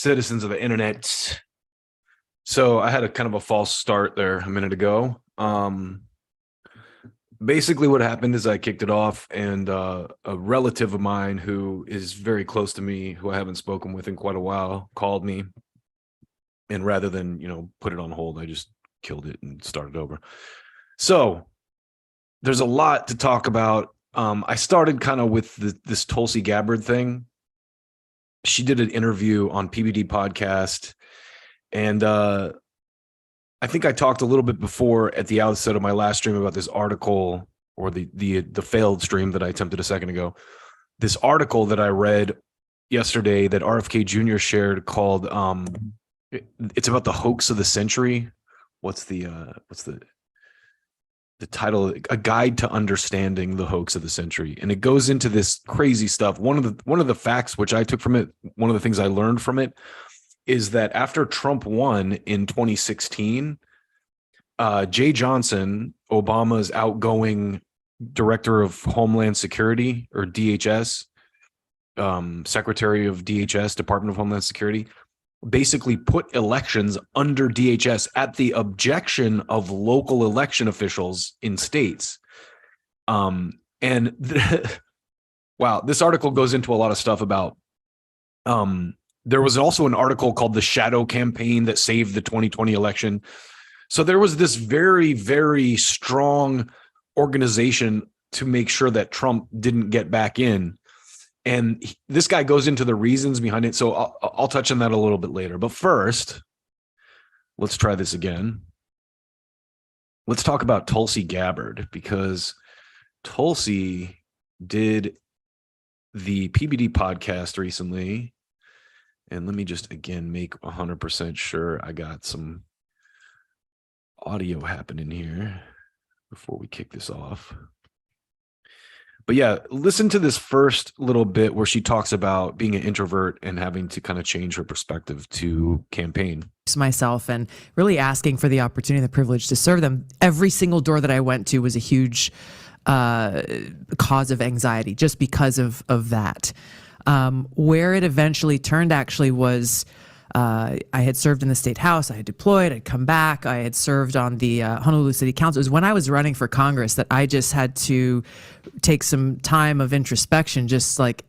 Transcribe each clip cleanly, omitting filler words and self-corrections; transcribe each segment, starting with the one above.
citizens of the internet. So I had a kind of a false start there a minute ago. Basically what happened is I kicked it off, and a relative of mine who is very close to me, who I haven't spoken with in quite a while, called me. And rather than, put it on hold, I just killed it and started over. So there's a lot to talk about. I started kind of with this Tulsi Gabbard thing. She did an interview on PBD podcast, and I think I talked a little bit before at the outset of my last stream about this article, or the failed stream that I attempted a second ago. This article that I read yesterday that RFK Jr. shared called it's about the hoax of the century. What's the title? A Guide to Understanding the Hoax of the Century. And it goes into this crazy stuff. One of the facts which I took from it, one of the things I learned from it, is that after Trump won in 2016, Jay Johnson, Obama's outgoing director of Homeland Security, or DHS, secretary of DHS, Department of Homeland Security, basically put elections under DHS at the objection of local election officials in states. Wow, this article goes into a lot of stuff about there was also an article called The Shadow Campaign that saved the 2020 election. So there was this very, very strong organization to make sure that Trump didn't get back in. And this guy goes into the reasons behind it. So I'll touch on that a little bit later. But first, let's try this again. Let's talk about Tulsi Gabbard, because Tulsi did the PBD podcast recently. And let me just, again, make 100% sure I got some audio happening here before we kick this off. But yeah, listen to this first little bit where she talks about being an introvert and having to kind of change her perspective to campaign. Myself, and really asking for the opportunity, the privilege to serve them. Every single door that I went to was a huge cause of anxiety just because of that. Where it eventually turned actually was I had served in the state house, I had deployed, I'd come back, I had served on the Honolulu City Council. It was when I was running for Congress that I just had to take some time of introspection, just like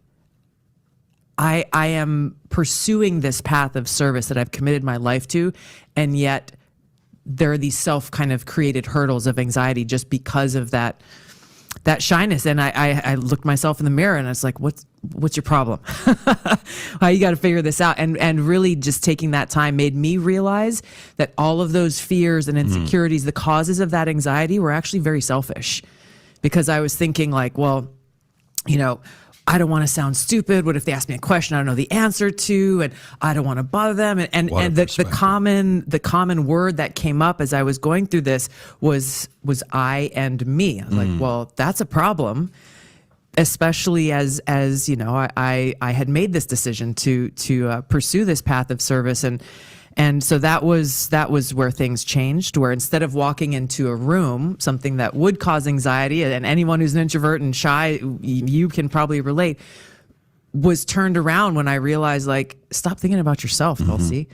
I am pursuing this path of service that I've committed my life to, and yet there are these self kind of created hurdles of anxiety just because of that shyness. And I looked myself in the mirror and I was like, what's your problem? You got to figure this out. And really just taking that time made me realize that all of those fears and insecurities, the causes of that anxiety, were actually very selfish, because I was thinking like, well, I don't want to sound stupid. What if they ask me a question I don't know the answer to, and I don't want to bother them. And the common word that came up as I was going through this was I and me. I was like, well, that's a problem, especially as I had made this decision to pursue this path of service. And so that was where things changed, where instead of walking into a room, something that would cause anxiety, and anyone who's an introvert and shy, you can probably relate, was turned around when I realized, like, stop thinking about yourself, Tulsi.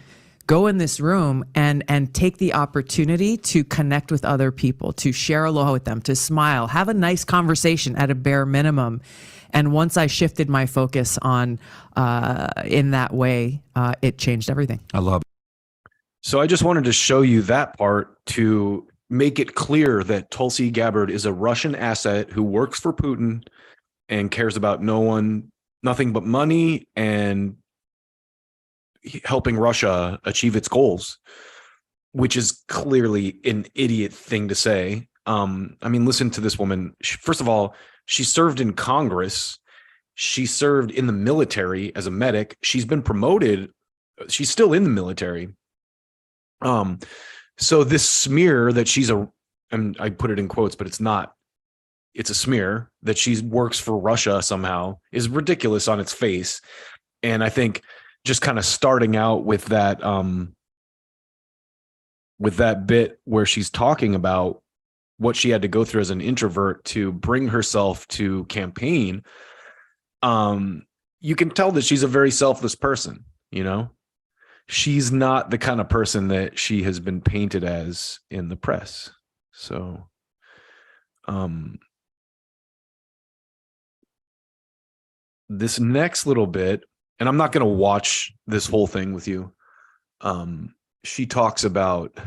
Go in this room and take the opportunity to connect with other people, to share aloha with them, to smile, have a nice conversation at a bare minimum. And once I shifted my focus on in that way, it changed everything. I love it. So I just wanted to show you that part to make it clear that Tulsi Gabbard is a Russian asset who works for Putin and cares about nothing but money and helping Russia achieve its goals, which is clearly an idiot thing to say. Listen to this woman. First of all, she served in Congress. She served in the military as a medic. She's been promoted. She's still in the military. So this smear that and I put it in quotes, but it's not, it's a smear that she works for Russia somehow, is ridiculous on its face. And I think just kind of starting out with that bit where she's talking about what she had to go through as an introvert to bring herself to campaign, you can tell that she's a very selfless person, she's not the kind of person that she has been painted as in the press. So, this next little bit, and I'm not going to watch this whole thing with you. She talks about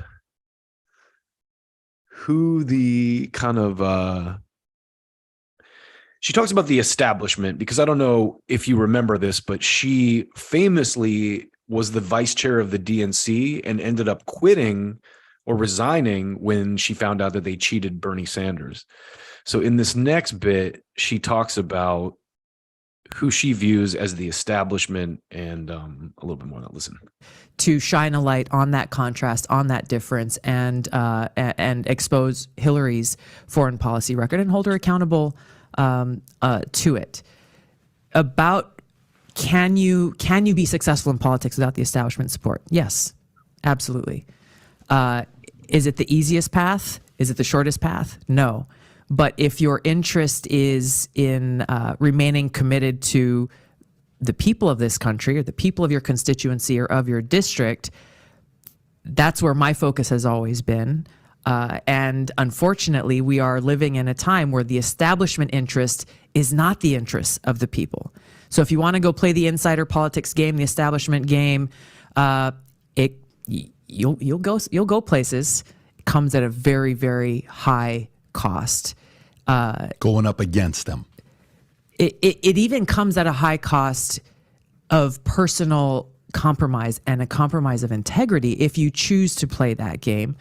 who the kind of, she talks about the establishment, because I don't know if you remember this, but she famously was the vice chair of the DNC and ended up quitting or resigning when she found out that they cheated Bernie Sanders. So in this next bit, she talks about who she views as the establishment and a little bit more. Listen. To shine a light on that contrast, on that difference, and expose Hillary's foreign policy record and hold her accountable to it. About can you be successful in politics without the establishment support? Yes, absolutely. Is it the easiest path? Is it the shortest path? No. But if your interest is in remaining committed to the people of this country or the people of your constituency or of your district, that's where my focus has always been. And unfortunately, we are living in a time where the establishment interest is not the interest of the people. So if you want to go play the insider politics game, the establishment game, you'll go places. It comes at a very, very high cost. Going up against them. It even comes at a high cost of personal compromise and a compromise of integrity if you choose to play that game.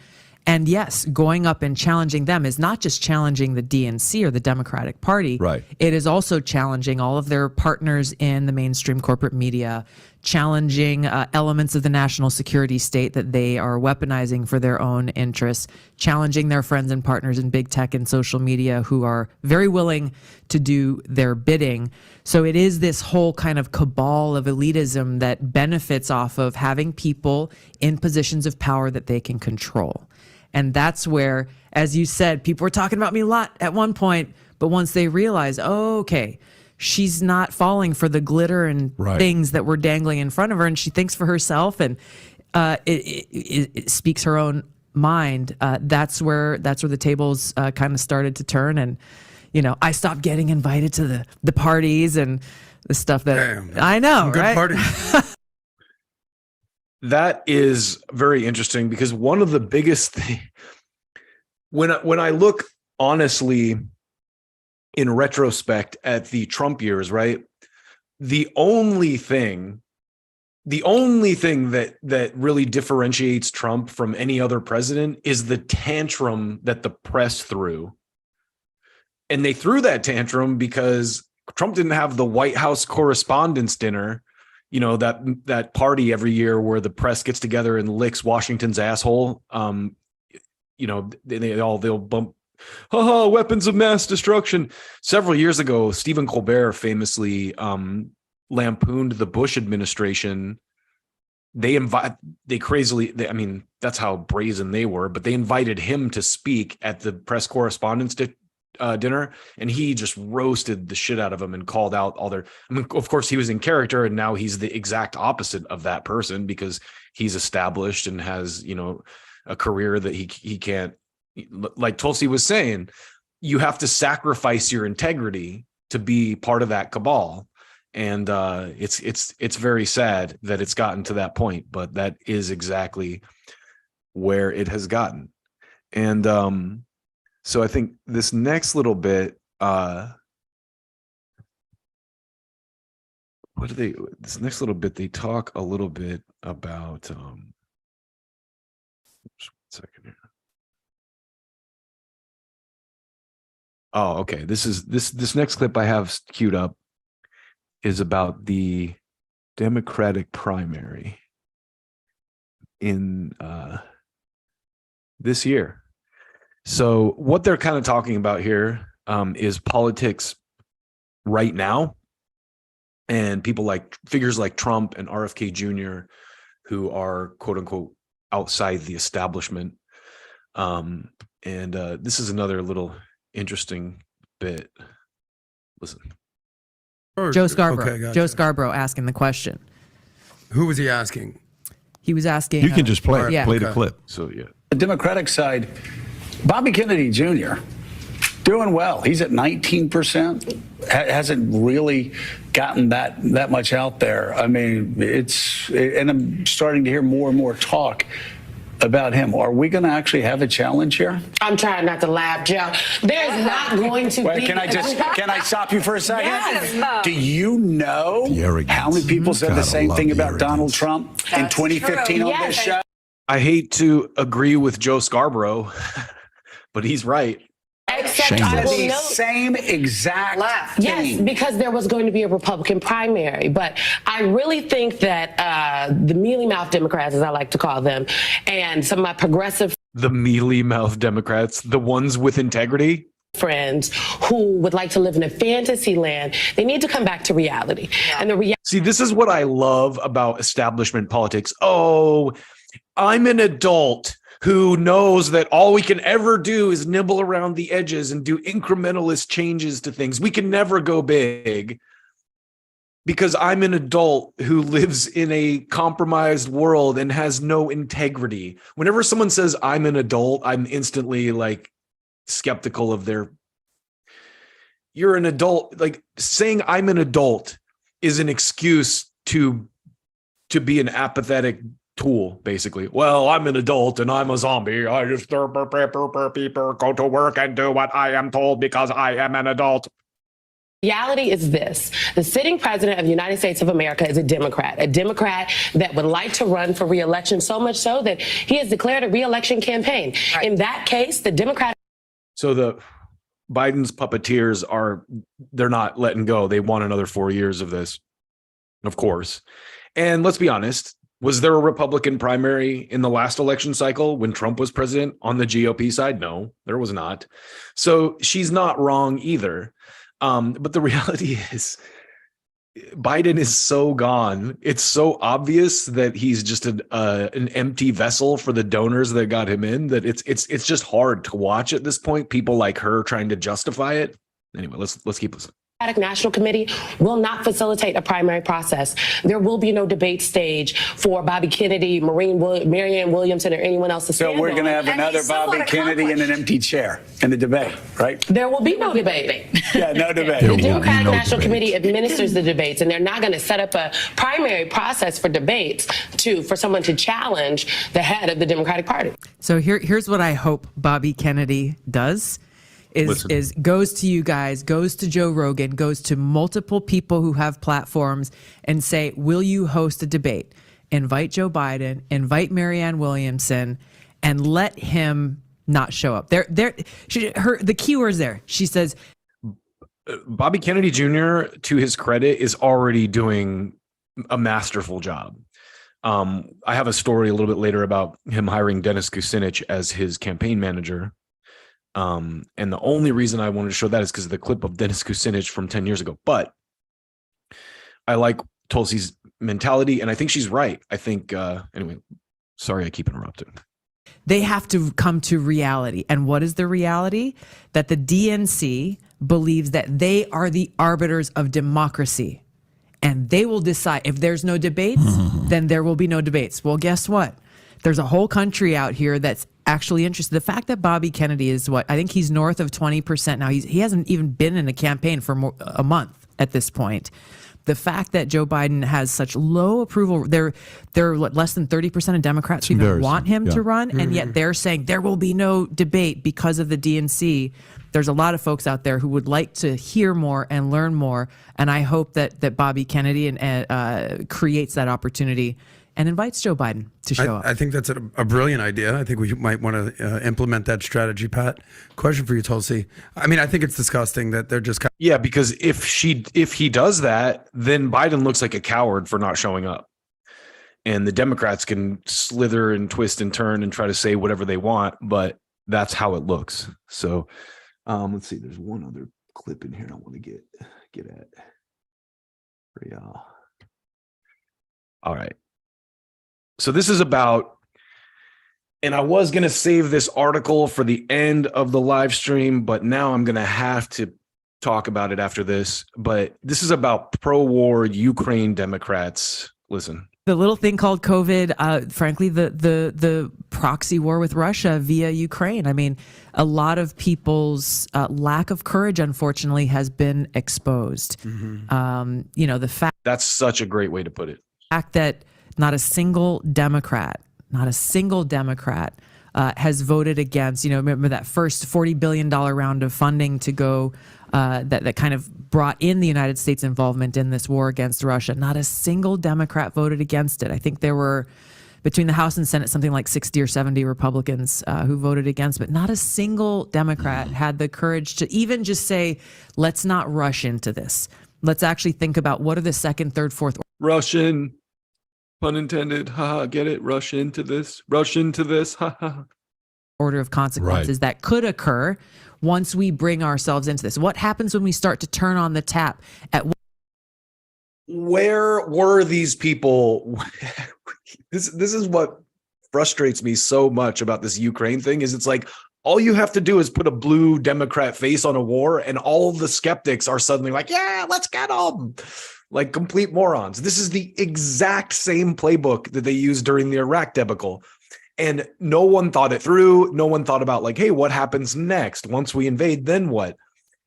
And yes, going up and challenging them is not just challenging the DNC or the Democratic Party. Right. It is also challenging all of their partners in the mainstream corporate media, challenging elements of the national security state that they are weaponizing for their own interests, challenging their friends and partners in big tech and social media who are very willing to do their bidding. So it is this whole kind of cabal of elitism that benefits off of having people in positions of power that they can control. And that's where, as you said, people were talking about me a lot at one point, but once they realize, oh, okay, she's not falling for the glitter and things that were dangling in front of her, and she thinks for herself and it speaks her own mind. That's where the tables kind of started to turn, and I stopped getting invited to the parties and the stuff that I know, good right? Party. That is very interesting, because one of the biggest things, when I look honestly in retrospect at the Trump years, right? The only thing that really differentiates Trump from any other president is the tantrum that the press threw. And they threw that tantrum because Trump didn't have the White House Correspondents' Dinner, that party every year where the press gets together and licks Washington's asshole. They'll bump, weapons of mass destruction. Several years ago, Stephen Colbert famously lampooned the Bush administration. That's how brazen they were, but they invited him to speak at the press correspondence dinner, and he just roasted the shit out of them and called out all their, of course he was in character, and now he's the exact opposite of that person because he's established and has, a career that he can't, like Tulsi was saying, you have to sacrifice your integrity to be part of that cabal. And it's very sad that it's gotten to that point, but that is exactly where it has gotten. And so I think this next little bit, they talk a little bit about, oops, 1 second here. Oh, okay. This next clip I have queued up is about the Democratic primary in this year. So what they're kind of talking about here is politics right now, and figures like Trump and RFK Jr., who are quote unquote outside the establishment. This is another little interesting bit. Listen. Joe Scarborough. Okay, gotcha. Joe Scarborough asking the question. Who was he asking? He was asking. You can just play it. Yeah. Play the clip. So yeah. The Democratic side, Bobby Kennedy Jr., doing well. He's at 19%. Hasn't really gotten that much out there. I mean, and I'm starting to hear more and more talk about him. Are we going to actually have a challenge here? I'm trying not to laugh, Joe. There's not going to Wait, be. can I stop you for a second? Yes. Do you know how many people said the same thing about Donald Trump in 2015 on this show? I hate to agree with Joe Scarborough, but he's right. Except I will The note, same exact yes, thing. because there was going to be a Republican primary. But I really think that the mealy-mouthed Democrats, as I like to call them, and some of my progressive The mealy-mouthed Democrats, the ones with integrity. friends who would like to live in a fantasy land, they need to come back to reality. And the See, this is what I love about establishment politics. Oh, I'm an adult who knows that all we can ever do is nibble around the edges and do incrementalist changes to things. We can never go big because I'm an adult who lives in a compromised world and has no integrity. Whenever someone says I'm an adult, I'm instantly like skeptical of you're an adult. Like saying I'm an adult is an excuse to be an apathetic tool, basically. Well, I'm an adult and I'm a zombie. I just go to work and do what I am told because I am an adult. reality is this. The sitting president of the United States of America is a Democrat that would like to run for re-election, so much so that he has declared a re-election campaign. Right. In that case, the Democratic. So the Biden's puppeteers they're not letting go. They want another 4 years of this, of course. And let's be honest, was there a Republican primary in the last election cycle when Trump was president on the GOP side? No, there was not. So she's not wrong either. But the reality is Biden is so gone. It's so obvious that he's just an empty vessel for the donors that got him in, that it's just hard to watch at this point. People like her trying to justify it. Anyway, let's keep listening. National Committee will not facilitate a primary process. There will be no debate stage for Bobby Kennedy, Marianne Williamson, or anyone else to stand on. So we're going to have another Bobby Kennedy in an empty chair in the debate, right? There will be no debate. Yeah, no debate. The Democratic National Committee administers the debates, and they're not going to set up a primary process for debates for someone to challenge the head of the Democratic Party. So here's what I hope Bobby Kennedy does. Is goes to you guys, goes to Joe Rogan, goes to multiple people who have platforms and say, will you host a debate? Invite Joe Biden, invite Marianne Williamson, and let him not show up. The key words there. She says, Bobby Kennedy Jr., to his credit, is already doing a masterful job. I have a story a little bit later about him hiring Dennis Kucinich as his campaign manager. And the only reason I wanted to show that is because of the clip of Dennis Kucinich from 10 years ago. But I like Tulsi's mentality, and I think she's right. I think, anyway, sorry I keep interrupting. They have to come to reality. And what is the reality? That the DNC believes that they are the arbiters of democracy. And they will decide if there's no debates, then there will be no debates. Well, guess what? There's a whole country out here that's actually interested. The fact that Bobby Kennedy is I think he's north of 20% now. He hasn't even been in a campaign for a month at this point. The fact that Joe Biden has such low approval, they're less than 30% of Democrats even want him to run, and yet they're saying there will be no debate because of the DNC. There's a lot of folks out there who would like to hear more and learn more, and I hope that Bobby Kennedy creates that opportunity and invites Joe Biden to show up. I think that's a brilliant idea. I think we might want to implement that strategy, Pat. Question for you, Tulsi. I mean, I think it's disgusting that they're just... Yeah, because if he does that, then Biden looks like a coward for not showing up. And the Democrats can slither and twist and turn and try to say whatever they want, but that's how it looks. So let's see. There's one other clip in here I want to get at for y'all. All right. So this is about, and I was going to save this article for the end of the live stream, but now I'm going to have to talk about it after this. But this is about pro-war Ukraine Democrats. Listen. The little thing called COVID, frankly, the proxy war with Russia via Ukraine. I mean, a lot of people's lack of courage, unfortunately, has been exposed. The fact That's such a great way to put it. that not a single Democrat has voted against, remember that first $40 billion round of funding to go that kind of brought in the United States involvement in this war against Russia. Not a single Democrat voted against it. I think there were, between the House and Senate, something like 60 or 70 Republicans who voted against, but not a single Democrat had the courage to even just say, let's not rush into this. Let's actually think about what are the second, third, fourth. Russian, pun intended. Haha, get it? Rush into this. Haha. Order of consequences that could occur once we bring ourselves into this. What happens when we start to turn on the tap at Where were these people? This is what frustrates me so much about this Ukraine thing is it's like all you have to do is put a blue Democrat face on a war and all the skeptics are suddenly like, yeah, let's get them. Like complete morons. This is the exact same playbook that they used during the Iraq debacle. And no one thought it through. No one thought about like, hey, what happens next? Once we invade, then what?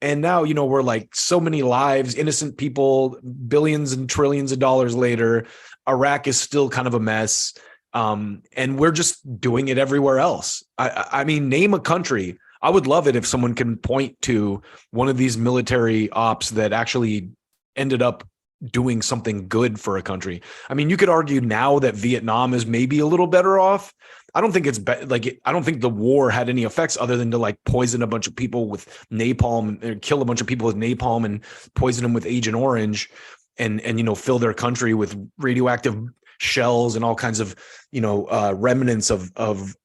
And now, we're like so many lives, innocent people, billions and trillions of dollars later. Iraq is still kind of a mess. And we're just doing it everywhere else. I mean, name a country. I would love it if someone can point to one of these military ops that actually ended up doing something good for a country. I mean, you could argue now that Vietnam is maybe a little better off. I don't think it's I don't think the war had any effects other than to like poison a bunch of people with napalm and kill a bunch of people with napalm and poison them with Agent Orange and fill their country with radioactive shells and all kinds of, remnants of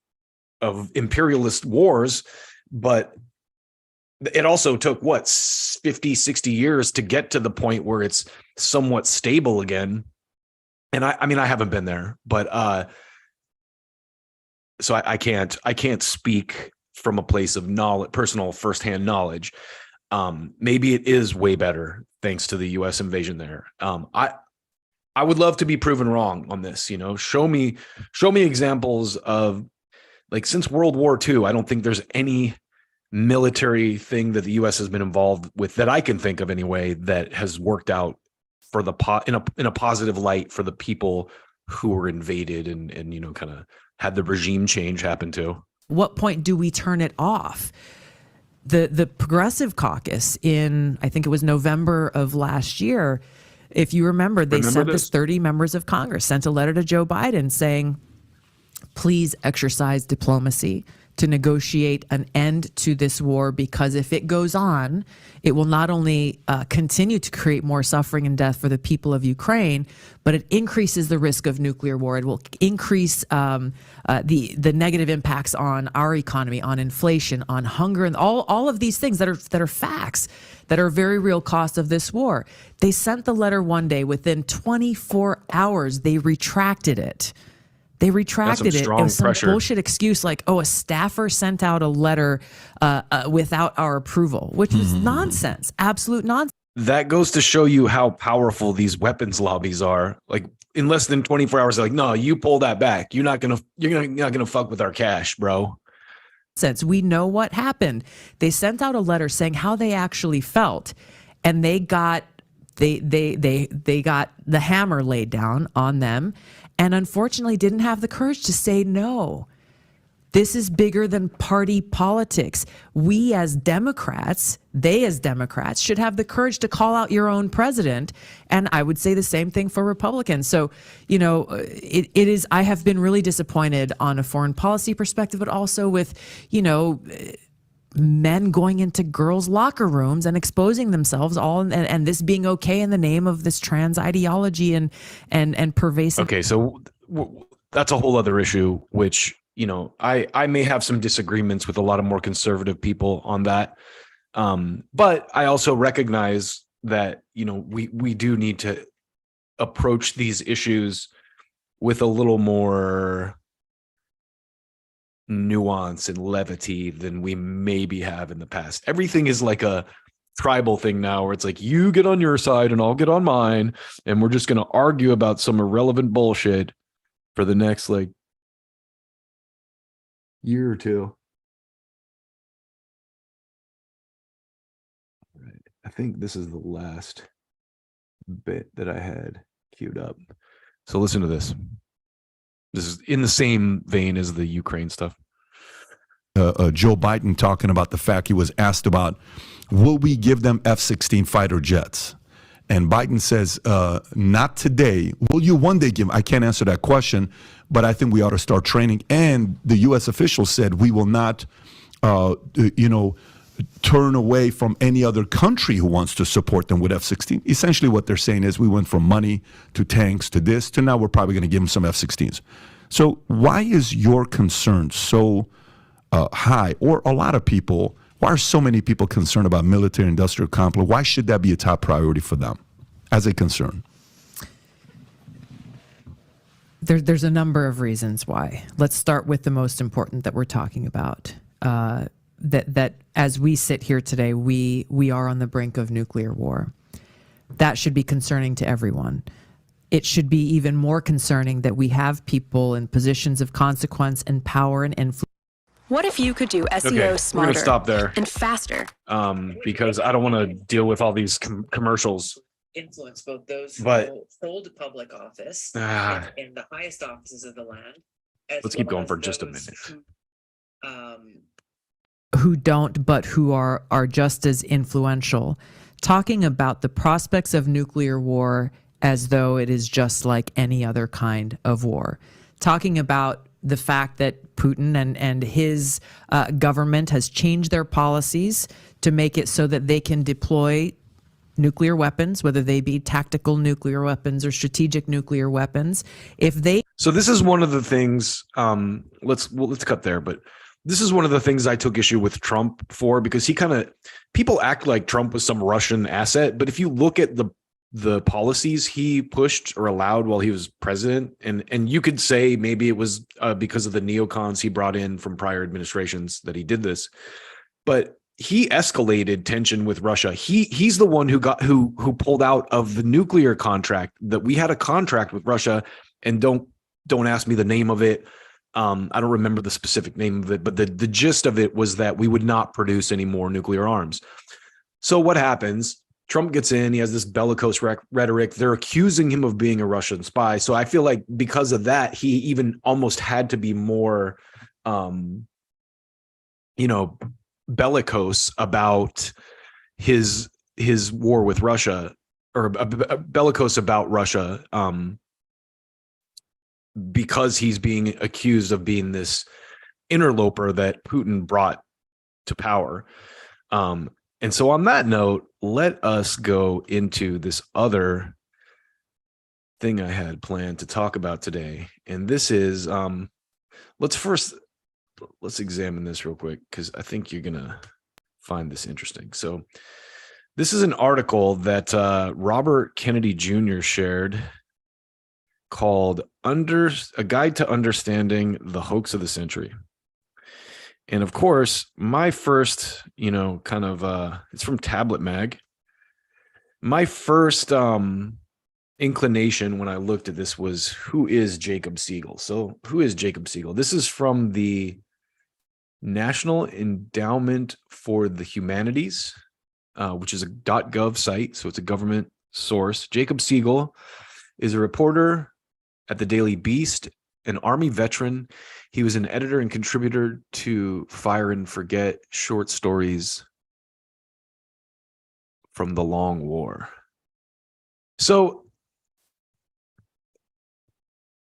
imperialist wars. But it also took 50, 60 years to get to the point where it's somewhat stable again. And I mean, I haven't been there, but so I can't speak from a place of knowledge, personal firsthand knowledge. Maybe it is way better thanks to the U.S. invasion there. I would love to be proven wrong on this. Show me examples of like since World War II. I don't think there's any military thing that the U.S. has been involved with that I can think of anyway that has worked out for in a positive light for the people who were invaded and kind of had the regime change happen to. What point do we turn it off? The Progressive Caucus in, I think it was November of last year, if you remember, they sent this 30 members of Congress, sent a letter to Joe Biden saying, please exercise diplomacy to negotiate an end to this war, because if it goes on, it will not only continue to create more suffering and death for the people of Ukraine, but it increases the risk of nuclear war. It will increase the negative impacts on our economy, on inflation, on hunger, and all of these things that are facts, that are very real cost of this war. They sent the letter one day. Within 24 hours, they retracted it. They retracted it. It was some bullshit excuse like, a staffer sent out a letter without our approval, which is nonsense, absolute nonsense. That goes to show you how powerful these weapons lobbies are. Like in less than 24 hours, they're like, no, you pull that back. You're not gonna fuck with our cash, bro. Since we know what happened, they sent out a letter saying how they actually felt, and they got the hammer laid down on them. And unfortunately didn't have the courage to say no. This is bigger than party politics. We as Democrats, they as Democrats, should have the courage to call out your own president. And I would say the same thing for Republicans. So, it is, I have been really disappointed on a foreign policy perspective, but also with, men going into girls' locker rooms and exposing themselves all, and this being okay in the name of this trans ideology and pervasive. Okay, so that's a whole other issue, which, I may have some disagreements with a lot of more conservative people on that. But I also recognize that, we do need to approach these issues with a little more nuance and levity than we maybe have in the past. Everything is like a tribal thing now where it's like you get on your side and I'll get on mine, and we're just going to argue about some irrelevant bullshit for the next like year or two. All right. I think this is the last bit that I had queued up. So listen to this. This is in the same vein as the Ukraine stuff. Joe Biden talking about the fact he was asked about, will we give them F-16 fighter jets? And Biden says, not today. Will you one day give them? I can't answer that question, but I think we ought to start training. And the U.S. official said we will not, turn away from any other country who wants to support them with F-16. Essentially what they're saying is we went from money to tanks to this to now we're probably going to give them some F-16s. So why is your concern so high, or a lot of people, why are so many people concerned about military industrial complex? Why should that be a top priority for them as a concern? There's a number of reasons why. Let's start with the most important that we're talking about. That as we sit here today, we are on the brink of nuclear war. That should be concerning to everyone. It should be even more concerning that we have people in positions of consequence and power and influence. What if you could do SEO Okay, smarter we're gonna stop there and faster? because I don't want to deal with all these commercials. Influence both those But- who hold public office Ah. and the highest offices of the land. as Let's keep well going as for just a those minute. Who don't, but who are just as influential, talking about the prospects of nuclear war as though it is just like any other kind of war, talking about the fact that Putin and his government has changed their policies to make it so that they can deploy nuclear weapons, whether they be tactical nuclear weapons or strategic nuclear weapons. If they So this is one of the things. Let's cut there. But this is one of the things I took issue with Trump for, because people act like Trump was some Russian asset, but if you look at the policies he pushed or allowed while he was president, and you could say maybe it was because of the neocons he brought in from prior administrations that he did this, but he escalated tension with Russia. He's the one who pulled out of the nuclear contract. That we had a contract with Russia, and don't ask me the name of it. I don't remember the specific name of it, but the gist of it was that we would not produce any more nuclear arms. So what happens? Trump gets in, he has this bellicose rhetoric. They're accusing him of being a Russian spy. So I feel like because of that, he even almost had to be more, bellicose about his war with Russia, or bellicose about Russia, because he's being accused of being this interloper that Putin brought to power. And so on that note, let us go into this other thing I had planned to talk about today. And this is, let's examine this real quick, because I think you're going to find this interesting. So this is an article that Robert Kennedy Jr. shared called A Guide to Understanding the Hoax of the Century. And of course, my first, it's from Tablet Mag. My first inclination when I looked at this was, who is Jacob Siegel? So who is Jacob Siegel? This is from the National Endowment for the Humanities, which is a .gov site. So it's a government source. Jacob Siegel is a reporter at the Daily Beast, an Army veteran. He was an editor and contributor to Fire and Forget short stories from the Long War. So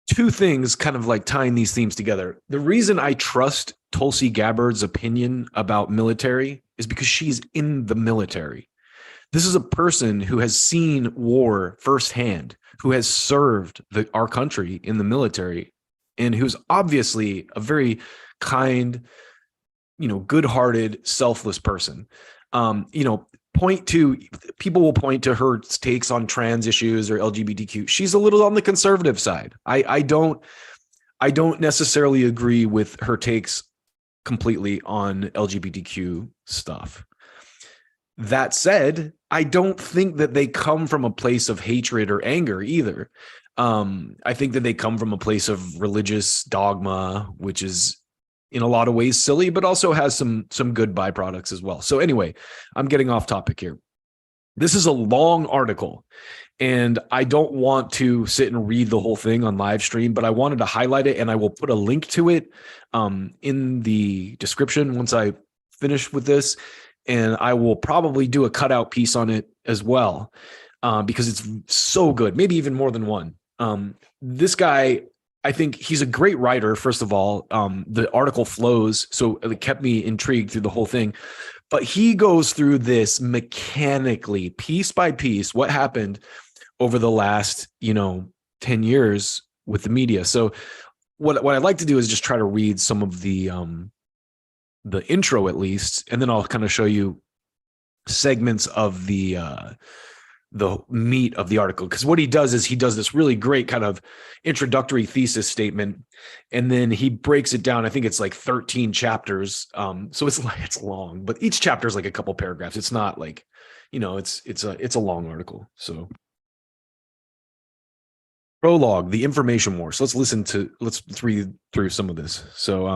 two things kind of like tying these themes together. The reason I trust Tulsi Gabbard's opinion about military is because she's in the military. This is a person who has seen war firsthand, who has served our country in the military, and who's obviously a very kind, good-hearted, selfless person. People will point to her takes on trans issues or LGBTQ. She's a little on the conservative side. I don't necessarily agree with her takes completely on LGBTQ stuff. That said, I don't think that they come from a place of hatred or anger either. I think that they come from a place of religious dogma, which is in a lot of ways silly, but also has some good byproducts as well. So anyway, I'm getting off topic here. This is a long article, and I don't want to sit and read the whole thing on live stream, but I wanted to highlight it, and I will put a link to it in the description once I finish with this. And I will probably do a cutout piece on it as well, because it's so good, maybe even more than one. This guy, I think he's a great writer, first of all. The article flows, so it kept me intrigued through the whole thing. But he goes through this mechanically, piece by piece, what happened over the last, 10 years with the media. So what I'd like to do is just try to read some of the intro at least, and then I'll kind of show you segments of the meat of the article. Because what he does is he does this really great kind of introductory thesis statement, and then he breaks it down. I think it's like 13 chapters. So it's long, but each chapter is like a couple paragraphs. It's not like, it's a long article. So prologue, the information war. So let's read through some of this. So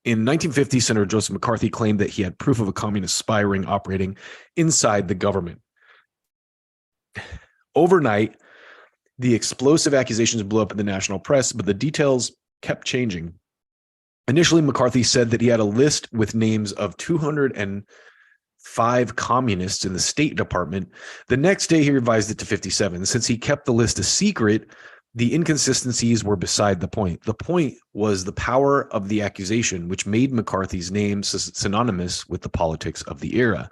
in 1950, Senator Joseph McCarthy claimed that he had proof of a communist spy ring operating inside the government. Overnight, the explosive accusations blew up in the national press, but the details kept changing. Initially, McCarthy said that he had a list with names of 205 communists in the State Department. The next day, he revised it to 57. Since he kept the list a secret, the inconsistencies were beside the point. The point was the power of the accusation, which made McCarthy's name synonymous with the politics of the era.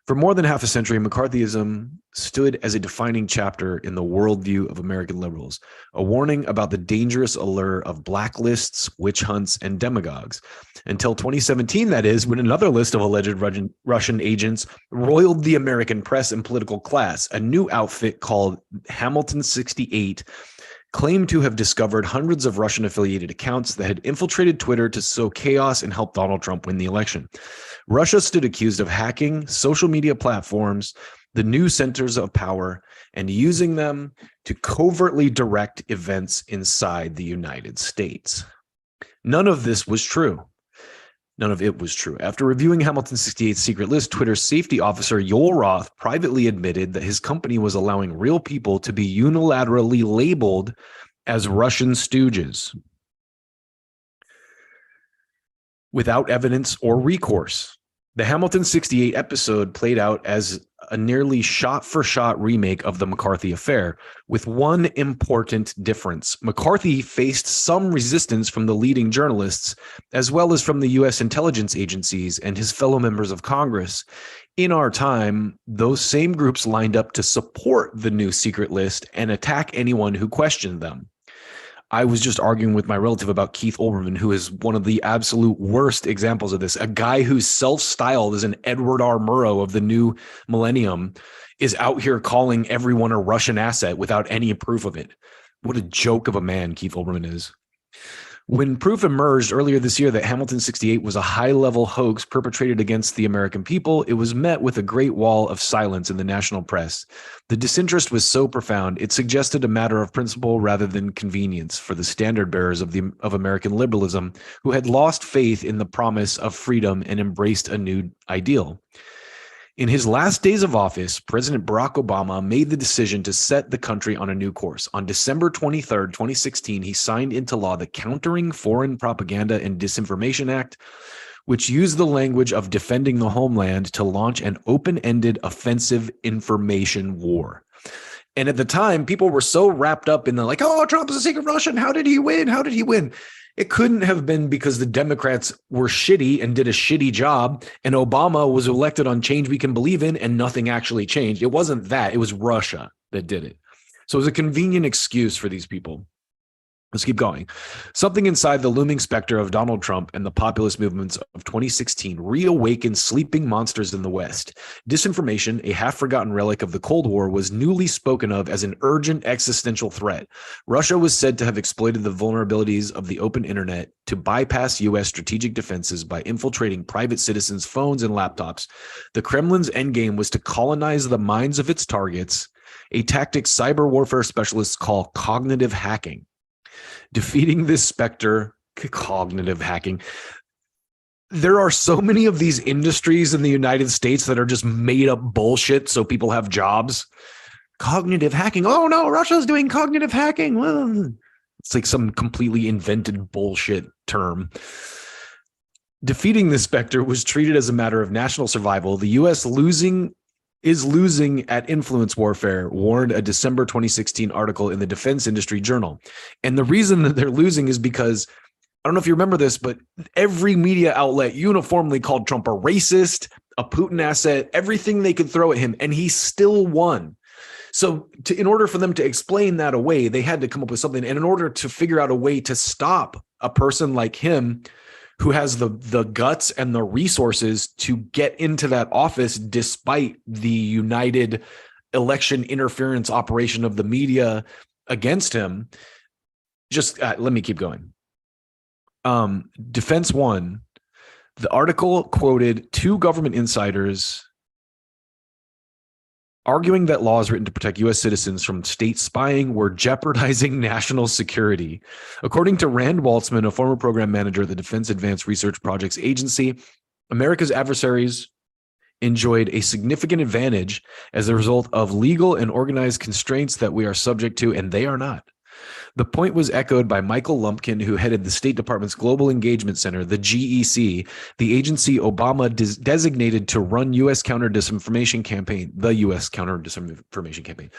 For more than half a century, McCarthyism stood as a defining chapter in the worldview of American liberals, a warning about the dangerous allure of blacklists, witch hunts, and demagogues. Until 2017, that is, when another list of alleged Russian agents roiled the American press and political class. A new outfit called Hamilton 68 claimed to have discovered hundreds of Russian-affiliated accounts that had infiltrated Twitter to sow chaos and help Donald Trump win the election. Russia stood accused of hacking social media platforms, the new centers of power, and using them to covertly direct events inside the United States. None of this was true. None of it was true. After reviewing Hamilton 68's secret list, Twitter's safety officer, Yoel Roth, privately admitted that his company was allowing real people to be unilaterally labeled as Russian stooges without evidence or recourse. The Hamilton 68 episode played out as a nearly shot-for-shot remake of the McCarthy affair, with one important difference. McCarthy faced some resistance from the leading journalists, as well as from the U.S. intelligence agencies and his fellow members of Congress. In our time, those same groups lined up to support the new secret list and attack anyone who questioned them. I was just arguing with my relative about Keith Olbermann, who is one of the absolute worst examples of this. A guy who's self-styled as an Edward R. Murrow of the new millennium is out here calling everyone a Russian asset without any proof of it. What a joke of a man Keith Olbermann is. When proof emerged earlier this year that Hamilton 68 was a high-level hoax perpetrated against the American people, it was met with a great wall of silence in the national press. The disinterest was so profound, it suggested a matter of principle rather than convenience for the standard bearers of American liberalism, who had lost faith in the promise of freedom and embraced a new ideal. In his last days of office, President Barack Obama made the decision to set the country on a new course. On December 23, 2016, he signed into law the Countering Foreign Propaganda and Disinformation Act, which used the language of defending the homeland to launch an open-ended offensive information war. And at the time, people were so wrapped up in the Trump is a secret Russian. How did he win? How did he win? It couldn't have been because the Democrats were shitty and did a shitty job, and Obama was elected on change we can believe in, and nothing actually changed. It wasn't that. It was Russia that did it. So it was a convenient excuse for these people. Let's keep going. Something inside the looming specter of Donald Trump and the populist movements of 2016 reawakened sleeping monsters in the West. Disinformation, a half-forgotten relic of the Cold War, was newly spoken of as an urgent existential threat. Russia was said to have exploited the vulnerabilities of the open internet to bypass U.S. strategic defenses by infiltrating private citizens' phones and laptops. The Kremlin's endgame was to colonize the minds of its targets, a tactic cyber warfare specialists call cognitive hacking. Defeating this specter, cognitive hacking. There are so many of these industries in the United States that are just made up bullshit so people have jobs. Cognitive hacking. Oh no, Russia's doing cognitive hacking. Well, it's like some completely invented bullshit term. Defeating this specter was treated as a matter of national survival. The U.S. is losing at influence warfare, warned a December 2016 article in the Defense Industry Journal. And the reason that they're losing is because, I don't know if you remember this, but every media outlet uniformly called Trump a racist, a Putin asset, everything they could throw at him, and he still won. So in order for them to explain that away, they had to come up with something. And in order to figure out a way to stop a person like him, who has the guts and the resources to get into that office despite the united election interference operation of the media against him. Just let me keep going. Defense One, the article quoted two government insiders arguing that laws written to protect U.S. citizens from state spying were jeopardizing national security. According to Rand Waltzman, a former program manager at the Defense Advanced Research Projects Agency, America's adversaries enjoyed a significant advantage as a result of legal and organized constraints that we are subject to, and they are not. The point was echoed by Michael Lumpkin, who headed the State Department's Global Engagement Center, the GEC, the agency Obama designated to run U.S. counter-disinformation campaign, the U.S. counter-disinformation campaign.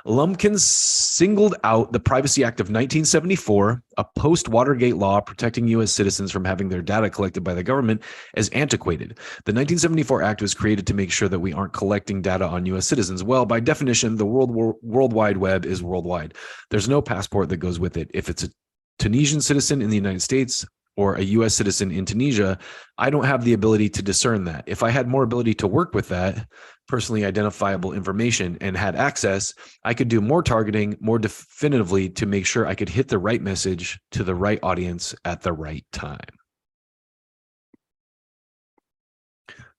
Lumpkin singled out the Privacy Act of 1974, a post-Watergate law protecting U.S. citizens from having their data collected by the government, as antiquated. The 1974 Act was created to make sure that we aren't collecting data on U.S. citizens. Well, by definition, the World Wide Web is worldwide. There's no passport that goes with it. If it's a Tunisian citizen in the United States or a U.S. citizen in Tunisia, I don't have the ability to discern that. If I had more ability to work with that personally identifiable information and had access, I could do more targeting more definitively to make sure I could hit the right message to the right audience at the right time.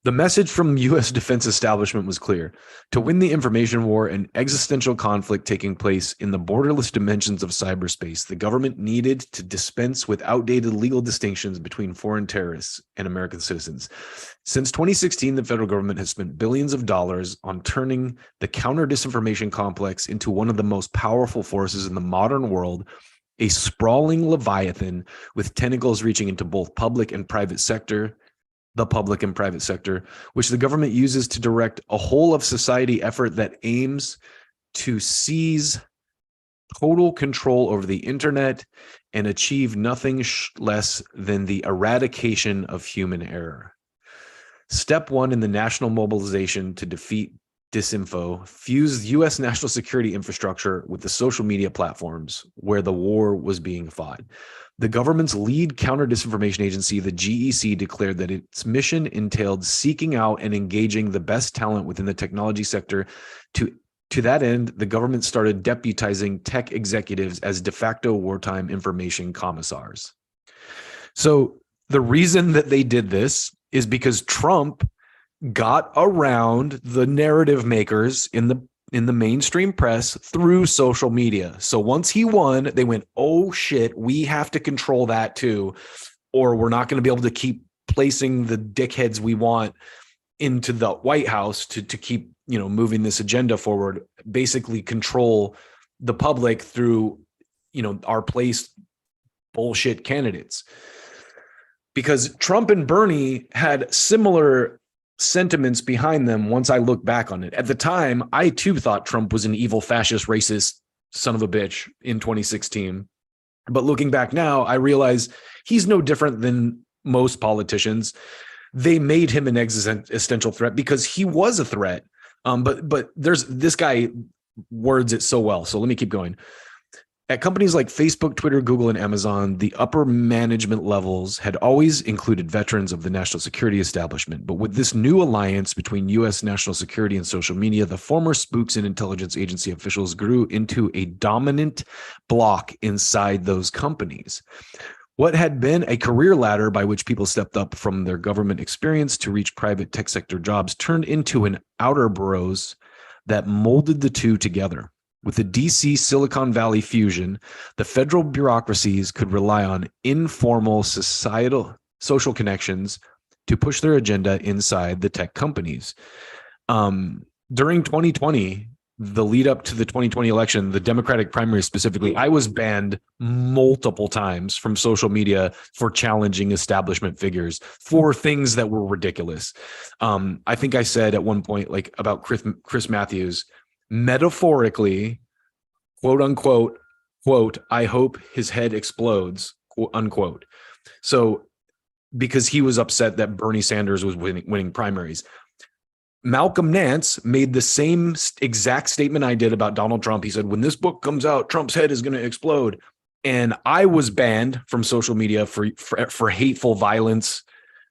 The message from the U.S. defense establishment was clear. To win the information war, an existential conflict taking place in the borderless dimensions of cyberspace, the government needed to dispense with outdated legal distinctions between foreign terrorists and American citizens. Since 2016, the federal government has spent billions of dollars on turning the counter-disinformation complex into one of the most powerful forces in the modern world, a sprawling leviathan with tentacles reaching into both public and private sector, which the government uses to direct a whole of society effort that aims to seize total control over the internet and achieve nothing less than the eradication of human error. Step one in the national mobilization to defeat disinfo fused U.S. national security infrastructure with the social media platforms where the war was being fought. The government's lead counter-disinformation agency, the GEC, declared that its mission entailed seeking out and engaging the best talent within the technology sector. To that end, the government started deputizing tech executives as de facto wartime information commissars. So the reason that they did this is because Trump got around the narrative makers in the mainstream press through social media. So once he won, they went, oh shit, we have to control that too, or we're not going to be able to keep placing the dickheads we want into the White House to keep, moving this agenda forward, basically control the public through, our placed bullshit candidates. Because Trump and Bernie had similar sentiments behind them once I look back on it. At the time, I too thought Trump was an evil, fascist, racist son of a bitch in 2016. But looking back now, I realize he's no different than most politicians. They made him an existential threat because he was a threat. But there's this guy words it so well. So let me keep going. At companies like Facebook, Twitter, Google, and Amazon, the upper management levels had always included veterans of the national security establishment. But with this new alliance between U.S. national security and social media, the former spooks and intelligence agency officials grew into a dominant bloc inside those companies. What had been a career ladder by which people stepped up from their government experience to reach private tech sector jobs turned into an outer boroughs that molded the two together. With the DC Silicon Valley fusion, the federal bureaucracies could rely on informal social connections to push their agenda inside the tech companies. During 2020, the lead up to the 2020 election, the Democratic primary specifically, I was banned multiple times from social media for challenging establishment figures for things that were ridiculous. I think I said at one point, like about Chris Matthews, metaphorically, quote unquote, quote, I hope his head explodes, quote unquote. So because he was upset that Bernie Sanders was winning primaries. Malcolm Nance made the same exact statement I did about Donald Trump. He said, when this book comes out, Trump's head is going to explode. And I was banned from social media for hateful violence.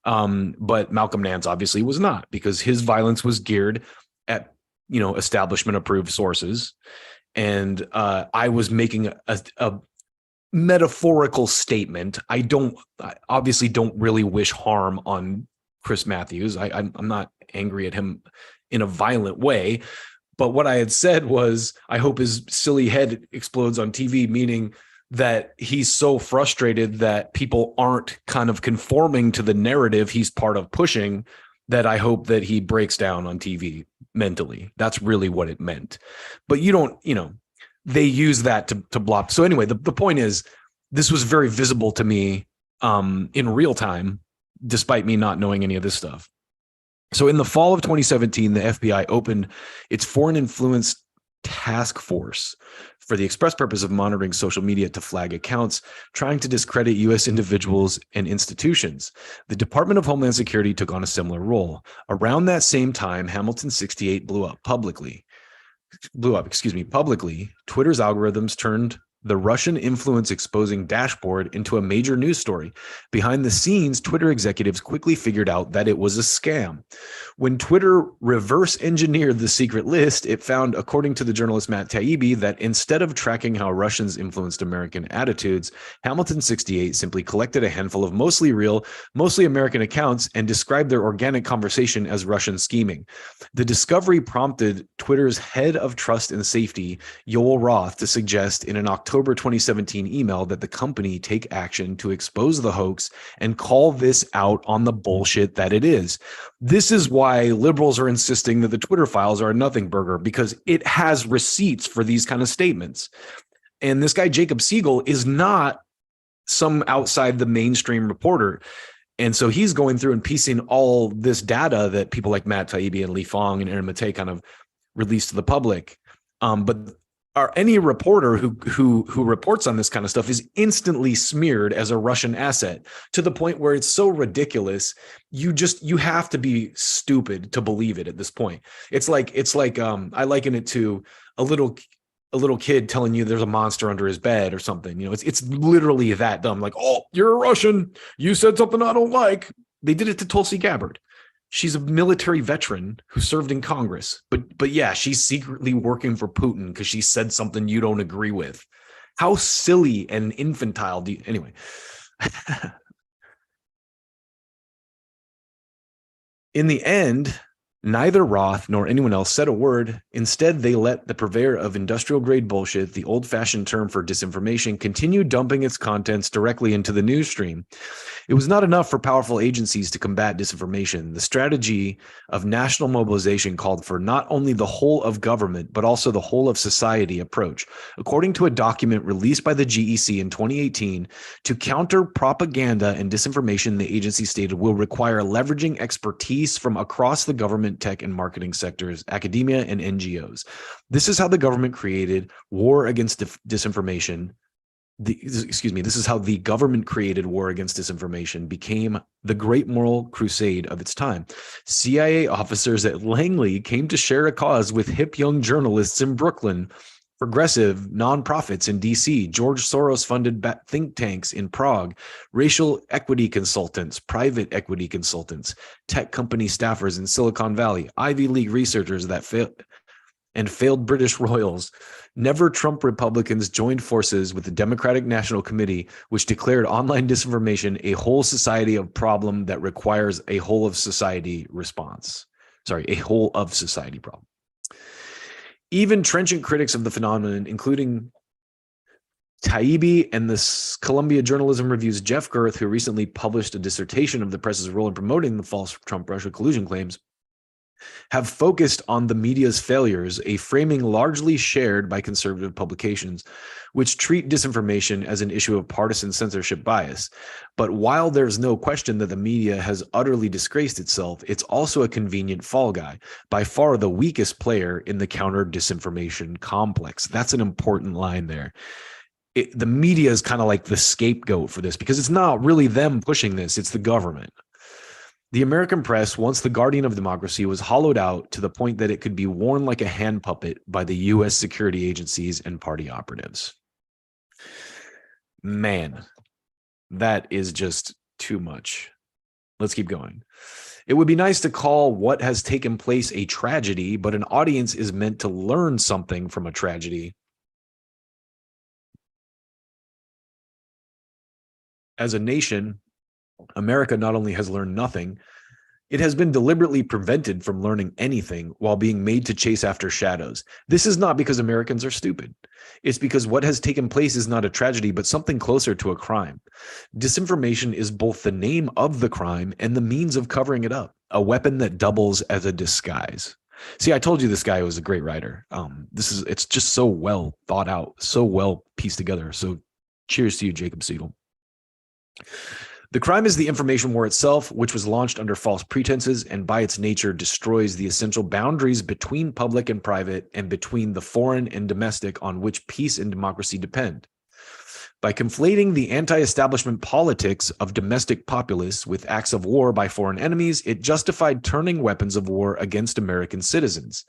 But Malcolm Nance obviously was not, because his violence was geared at, establishment approved sources. And I was making a metaphorical statement. I obviously don't really wish harm on Chris Matthews. I'm not angry at him in a violent way. But what I had said was, I hope his silly head explodes on TV, meaning that he's so frustrated that people aren't kind of conforming to the narrative he's part of pushing, that I hope that he breaks down on TV mentally. That's really what it meant. But they use that to block. So anyway, the point is, this was very visible to me in real time, despite me not knowing any of this stuff. So in the fall of 2017, the FBI opened its Foreign Influence Task Force for the express purpose of monitoring social media to flag accounts trying to discredit U.S. individuals and institutions. The Department of Homeland Security took on a similar role. Around that same time, Hamilton 68 blew up publicly. Twitter's algorithms turned the Russian influence exposing dashboard into a major news story. Behind the scenes, Twitter executives quickly figured out that it was a scam. When Twitter reverse engineered the secret list, it found, according to the journalist Matt Taibbi, that instead of tracking how Russians influenced American attitudes, Hamilton 68 simply collected a handful of mostly real, mostly American accounts and described their organic conversation as Russian scheming. The discovery prompted Twitter's head of trust and safety, Yoel Roth, to suggest in an October 2017 email that the company take action to expose the hoax and call this out on the bullshit that it is. This is why liberals are insisting that the Twitter files are a nothing burger, because it has receipts for these kind of statements. And this guy, Jacob Siegel, is not some outside the mainstream reporter. And so he's going through and piecing all this data that people like Matt Taibbi and Li Fong and Aaron Matei kind of released to the public. But any reporter who reports on this kind of stuff is instantly smeared as a Russian asset, to the point where it's so ridiculous. You have to be stupid to believe it at this point. It's like I liken it to a little kid telling you there's a monster under his bed or something. It's literally that dumb. Like, oh, you're a Russian. You said something I don't like. They did it to Tulsi Gabbard. She's a military veteran who served in Congress, but yeah, she's secretly working for Putin because she said something you don't agree with. How silly and infantile anyway. In the end, neither Roth nor anyone else said a word. Instead, they let the purveyor of industrial grade bullshit, the old-fashioned term for disinformation, continue dumping its contents directly into the news stream. It was not enough for powerful agencies to combat disinformation. The strategy of national mobilization called for not only the whole of government, but also the whole of society approach. According to a document released by the GEC in 2018, to counter propaganda and disinformation, the agency stated will require leveraging expertise from across the government, tech, and marketing sectors, academia, and NGOs. This is how the government created war against disinformation. This is how the government created war against disinformation became the great moral crusade of its time. CIA officers at Langley came to share a cause with hip young journalists in Brooklyn. progressive nonprofits in DC, George Soros funded think tanks in Prague, racial equity consultants, private equity consultants, tech company staffers in Silicon Valley, Ivy League researchers that failed British royals. Never Trump Republicans joined forces with the Democratic National Committee, which declared online disinformation a whole society of problem that requires a whole of society response. Sorry, a whole of society problem. Even trenchant critics of the phenomenon, including Taibbi and the Columbia Journalism Review's Jeff Girth, who recently published a dissertation of the press's role in promoting the false Trump-Russia collusion claims, have focused on the media's failures, a framing largely shared by conservative publications, which treat disinformation as an issue of partisan censorship bias. But while there's no question that the media has utterly disgraced itself, it's also a convenient fall guy, by far the weakest player in the counter-disinformation complex. That's an important line there. The media is kind of like the scapegoat for this, because it's not really them pushing this, it's the government. The American press, once the guardian of democracy, was hollowed out to the point that it could be worn like a hand puppet by the U.S. security agencies and party operatives. Man, that is just too much. Let's keep going. It would be nice to call what has taken place a tragedy, but an audience is meant to learn something from a tragedy. As a nation, America not only has learned nothing, it has been deliberately prevented from learning anything while being made to chase after shadows. This is not because Americans are stupid. It's because what has taken place is not a tragedy, but something closer to a crime. Disinformation is both the name of the crime and the means of covering it up, a weapon that doubles as a disguise. See, I told you this guy was a great writer. It's just so well thought out, so well pieced together. So cheers to you, Jacob Seidel. The crime is the information war itself, which was launched under false pretenses and by its nature destroys the essential boundaries between public and private and between the foreign and domestic on which peace and democracy depend. By conflating the anti-establishment politics of domestic populists with acts of war by foreign enemies, it justified turning weapons of war against American citizens.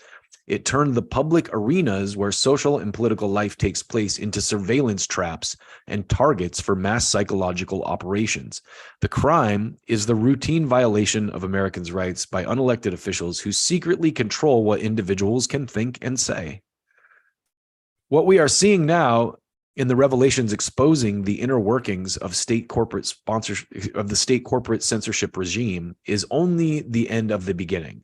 It turned the public arenas where social and political life takes place into surveillance traps and targets for mass psychological operations. The crime is the routine violation of Americans' rights by unelected officials who secretly control what individuals can think and say. What we are seeing now in the revelations exposing the inner workings of state corporate sponsorship of the state corporate censorship regime is only the end of the beginning.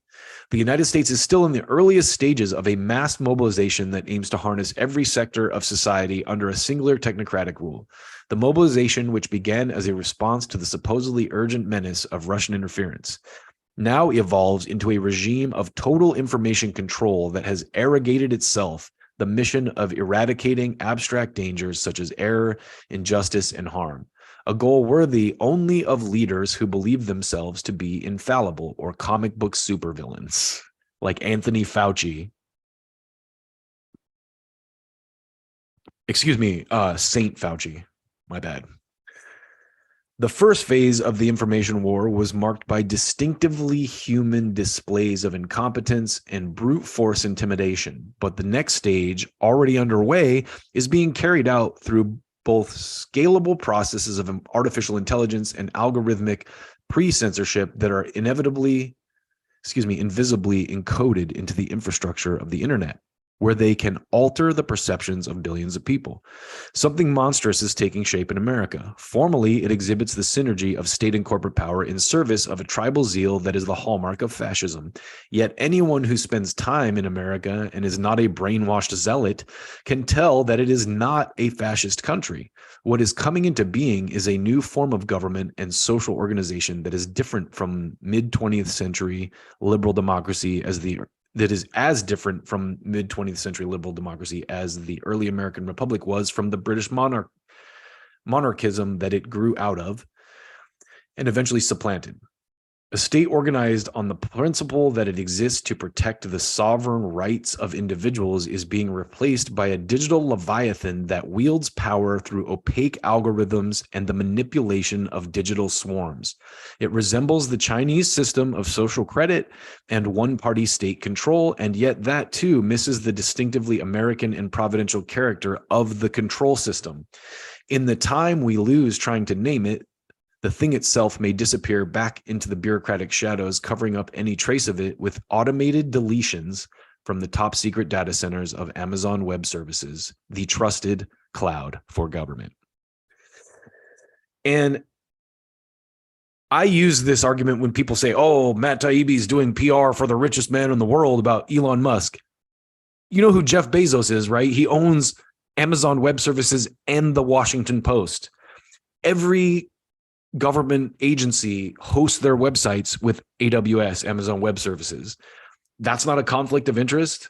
The United States is still in the earliest stages of a mass mobilization that aims to harness every sector of society under a singular technocratic rule. The mobilization, which began as a response to the supposedly urgent menace of Russian interference, now evolves into a regime of total information control that has arrogated itself the mission of eradicating abstract dangers such as error, injustice, and harm, a goal worthy only of leaders who believe themselves to be infallible or comic book supervillains, like Anthony Fauci. Excuse me, Saint Fauci. My bad. The first phase of the information war was marked by distinctively human displays of incompetence and brute force intimidation. But the next stage, already underway, is being carried out through both scalable processes of artificial intelligence and algorithmic pre-censorship that are invisibly encoded into the infrastructure of the internet, where they can alter the perceptions of billions of people. Something monstrous is taking shape in America. Formally, it exhibits the synergy of state and corporate power in service of a tribal zeal that is the hallmark of fascism. Yet anyone who spends time in America and is not a brainwashed zealot can tell that it is not a fascist country. What is coming into being is a new form of government and social organization that is different from mid-20th century liberal democracy that is as different from mid-20th century liberal democracy as the early American Republic was from the British monarchism that it grew out of and eventually supplanted. A state organized on the principle that it exists to protect the sovereign rights of individuals is being replaced by a digital leviathan that wields power through opaque algorithms and the manipulation of digital swarms. It resembles the Chinese system of social credit and one-party state control, and yet that too misses the distinctively American and providential character of the control system. In the time we lose trying to name it, the thing itself may disappear back into the bureaucratic shadows, covering up any trace of it with automated deletions from the top secret data centers of Amazon Web Services, the trusted cloud for government. And I use this argument when people say, oh, Matt Taibbi is doing PR for the richest man in the world about Elon Musk. You know who Jeff Bezos is, right? He owns Amazon Web Services and the Washington Post. Every government agency hosts their websites with AWS, Amazon Web Services. That's not a conflict of interest.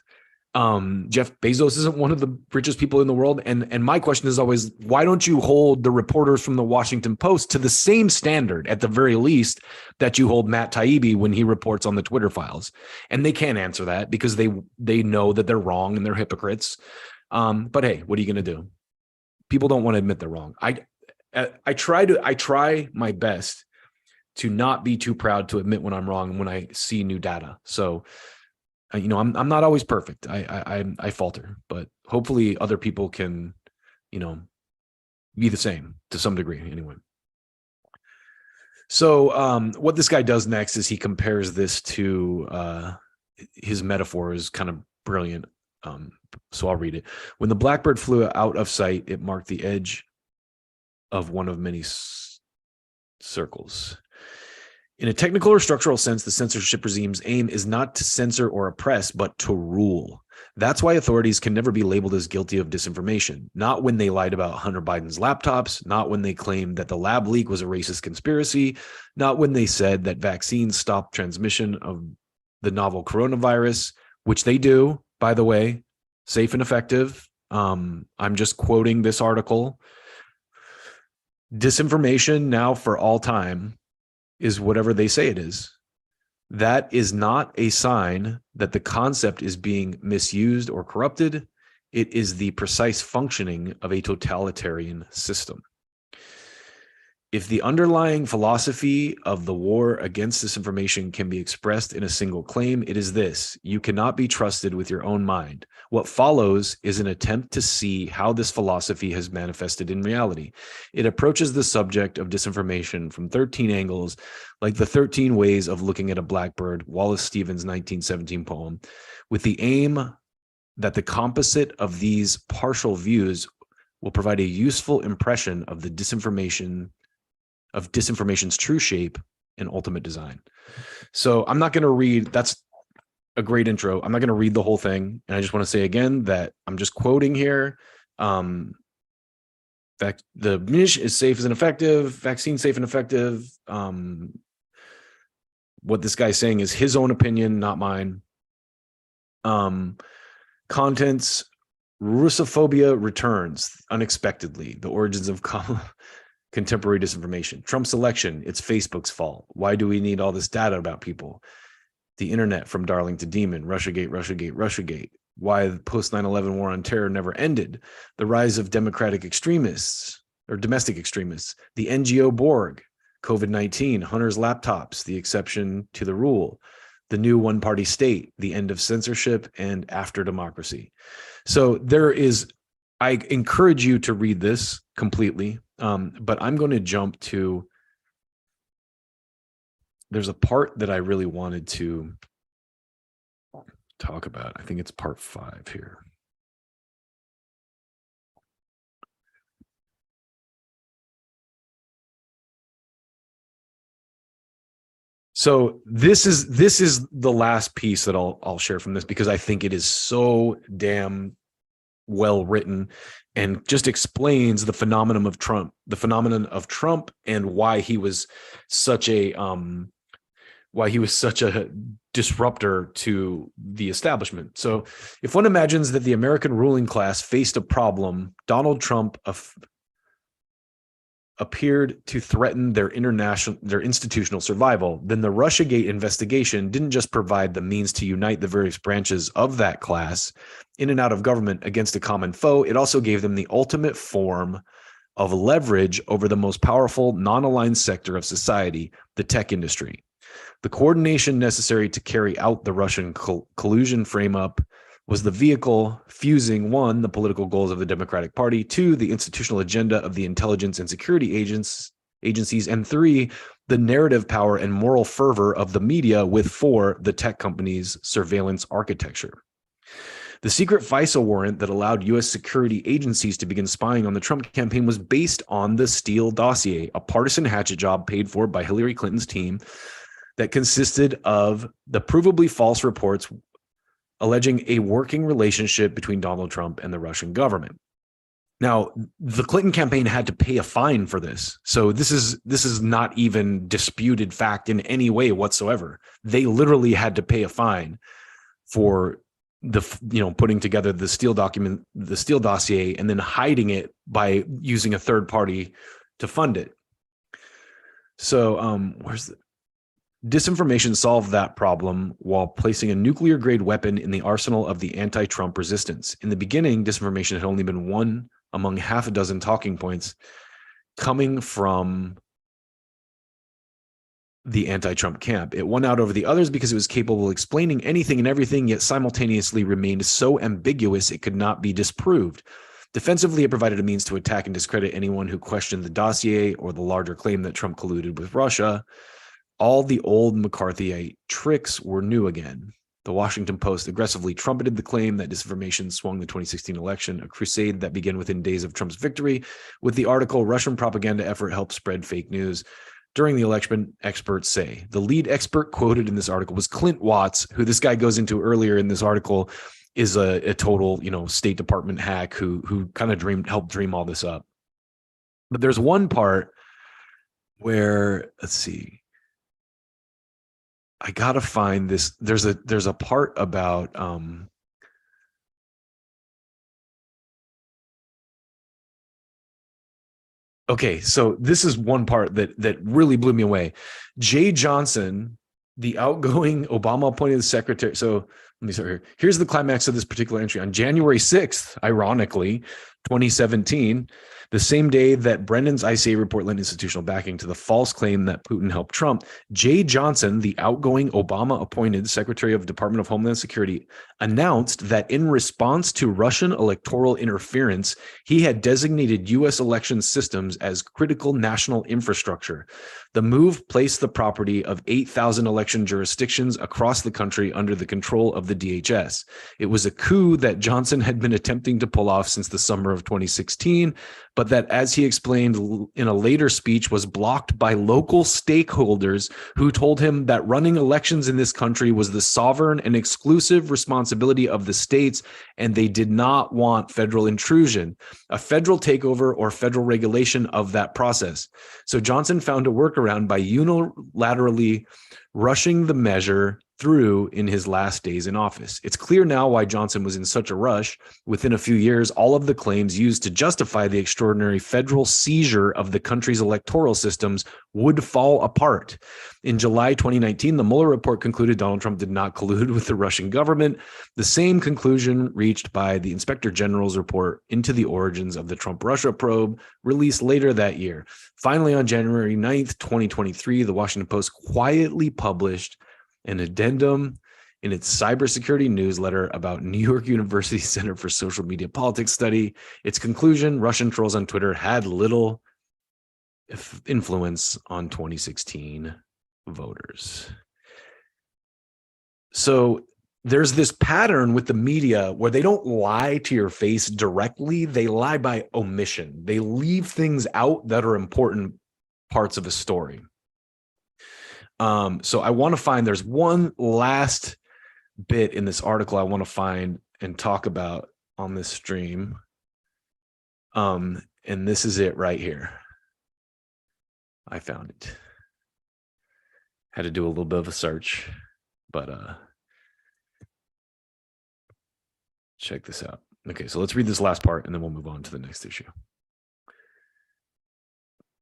Jeff Bezos isn't one of the richest people in the world. And my question is always, why don't you hold the reporters from the Washington Post to the same standard, at the very least, that you hold Matt Taibbi when he reports on the Twitter files? And they can't answer that because they know that they're wrong and they're hypocrites. But hey, what are you going to do? People don't want to admit they're wrong. I try my best to not be too proud to admit when I'm wrong when I see new data. So, I'm not always perfect. I falter, but hopefully other people can, be the same to some degree anyway. So, what this guy does next is he compares this to his metaphor is kind of brilliant. So I'll read it. When the blackbird flew out of sight, it marked the edge of one of many circles. In a technical or structural sense, the censorship regime's aim is not to censor or oppress, but to rule. That's why authorities can never be labeled as guilty of disinformation. Not when they lied about Hunter Biden's laptops, not when they claimed that the lab leak was a racist conspiracy, not when they said that vaccines stopped transmission of the novel coronavirus, which they do, by the way, safe and effective. I'm just quoting this article. Disinformation now for all time is whatever they say it is. That is not a sign that the concept is being misused or corrupted. It is the precise functioning of a totalitarian system. If the underlying philosophy of the war against disinformation can be expressed in a single claim, it is this: you cannot be trusted with your own mind. What follows is an attempt to see how this philosophy has manifested in reality. It approaches the subject of disinformation from 13 angles, like the 13 ways of looking at a blackbird, Wallace Stevens' 1917 poem, with the aim that the composite of these partial views will provide a useful impression of the disinformation's true shape and ultimate design. So I'm not going to read, that's a great intro. I'm not going to read the whole thing. And I just want to say again that I'm just quoting here. The niche is safe and effective, vaccine safe and effective. What this guy's saying is his own opinion, not mine. Contents: Russophobia returns unexpectedly. The origins of contemporary disinformation. Trump's election, it's Facebook's fault. Why do we need all this data about people? The internet from darling to demon. Russiagate, Russiagate, Russiagate. Why the post 9/11 war on terror never ended. The rise of democratic extremists or domestic extremists. The NGO Borg. COVID-19. Hunter's laptops. The exception to the rule. The new one-party state. The end of censorship and after democracy. So there is, I encourage you to read this completely. But I'm going to jump to, there's a part that I really wanted to talk about. I think it's part 5 here. So this is the last piece that I'll share from this, because I think it is so damn well written and just explains the phenomenon of Trump and why he was such a disruptor to the establishment. So if one imagines that the American ruling class faced a problem, Donald Trump appeared to threaten their institutional survival, then the Russiagate investigation didn't just provide the means to unite the various branches of that class in and out of government against a common foe. It also gave them the ultimate form of leverage over the most powerful non-aligned sector of society, the tech industry. The coordination necessary to carry out the Russian collusion frame-up was the vehicle fusing, one, the political goals of the Democratic Party, two, the institutional agenda of the intelligence and security agencies, and three, the narrative power and moral fervor of the media with, four, the tech companies' surveillance architecture. The secret FISA warrant that allowed U.S. security agencies to begin spying on the Trump campaign was based on the Steele dossier, a partisan hatchet job paid for by Hillary Clinton's team that consisted of the provably false reports alleging a working relationship between Donald Trump and the Russian government. Now, the Clinton campaign had to pay a fine for this. So this is not even disputed fact in any way whatsoever. They literally had to pay a fine for putting together the Steele dossier, and then hiding it by using a third party to fund it. So disinformation solved that problem while placing a nuclear-grade weapon in the arsenal of the anti-Trump resistance. In the beginning, disinformation had only been one among half a dozen talking points coming from the anti-Trump camp. It won out over the others because it was capable of explaining anything and everything, yet simultaneously remained so ambiguous it could not be disproved. Defensively, it provided a means to attack and discredit anyone who questioned the dossier or the larger claim that Trump colluded with Russia. All the old McCarthyite tricks were new again. The Washington Post aggressively trumpeted the claim that disinformation swung the 2016 election, a crusade that began within days of Trump's victory. With the article, Russian propaganda effort helped spread fake news during the election, experts say. The lead expert quoted in this article was Clint Watts, who this guy goes into earlier in this article is a total, State Department hack who kind of helped dream all this up. But there's one part where, let's see, I gotta find this. There's a part about okay, so this is one part that really blew me away. Jay Johnson, the outgoing Obama appointed secretary. So let me start here. Here's the climax of this particular entry. On January 6th, ironically, 2017, the same day that Brendan's ICA report lent institutional backing to the false claim that Putin helped Trump, Jay Johnson, the outgoing Obama-appointed Secretary of Department of Homeland Security, announced that in response to Russian electoral interference, he had designated U.S. election systems as critical national infrastructure. The move placed the property of 8,000 election jurisdictions across the country under the control of the DHS. It was a coup that Johnson had been attempting to pull off since the summer of 2016, but that, as he explained in a later speech, was blocked by local stakeholders who told him that running elections in this country was the sovereign and exclusive responsibility of the states, and they did not want federal intrusion, a federal takeover or federal regulation of that process. So Johnson found a workaround by unilaterally rushing the measure through in his last days in office. It's clear now why Johnson was in such a rush. Within a few years, all of the claims used to justify the extraordinary federal seizure of the country's electoral systems would fall apart. In July 2019, the Mueller report concluded Donald Trump did not collude with the Russian government, the same conclusion reached by the Inspector General's report into the origins of the Trump-Russia probe, released later that year. Finally, on January 9th, 2023, the Washington Post quietly published an addendum in its cybersecurity newsletter about New York University Center for Social Media Politics study. Its conclusion, Russian trolls on Twitter had little influence on 2016 voters. So there's this pattern with the media where they don't lie to your face directly. They lie by omission. They leave things out that are important parts of a story. So I want to find, there's one last bit in this article I want to find and talk about on this stream. And this is it right here. I found it. Had to do a little bit of a search, but check this out. Okay, so let's read this last part and then we'll move on to the next issue.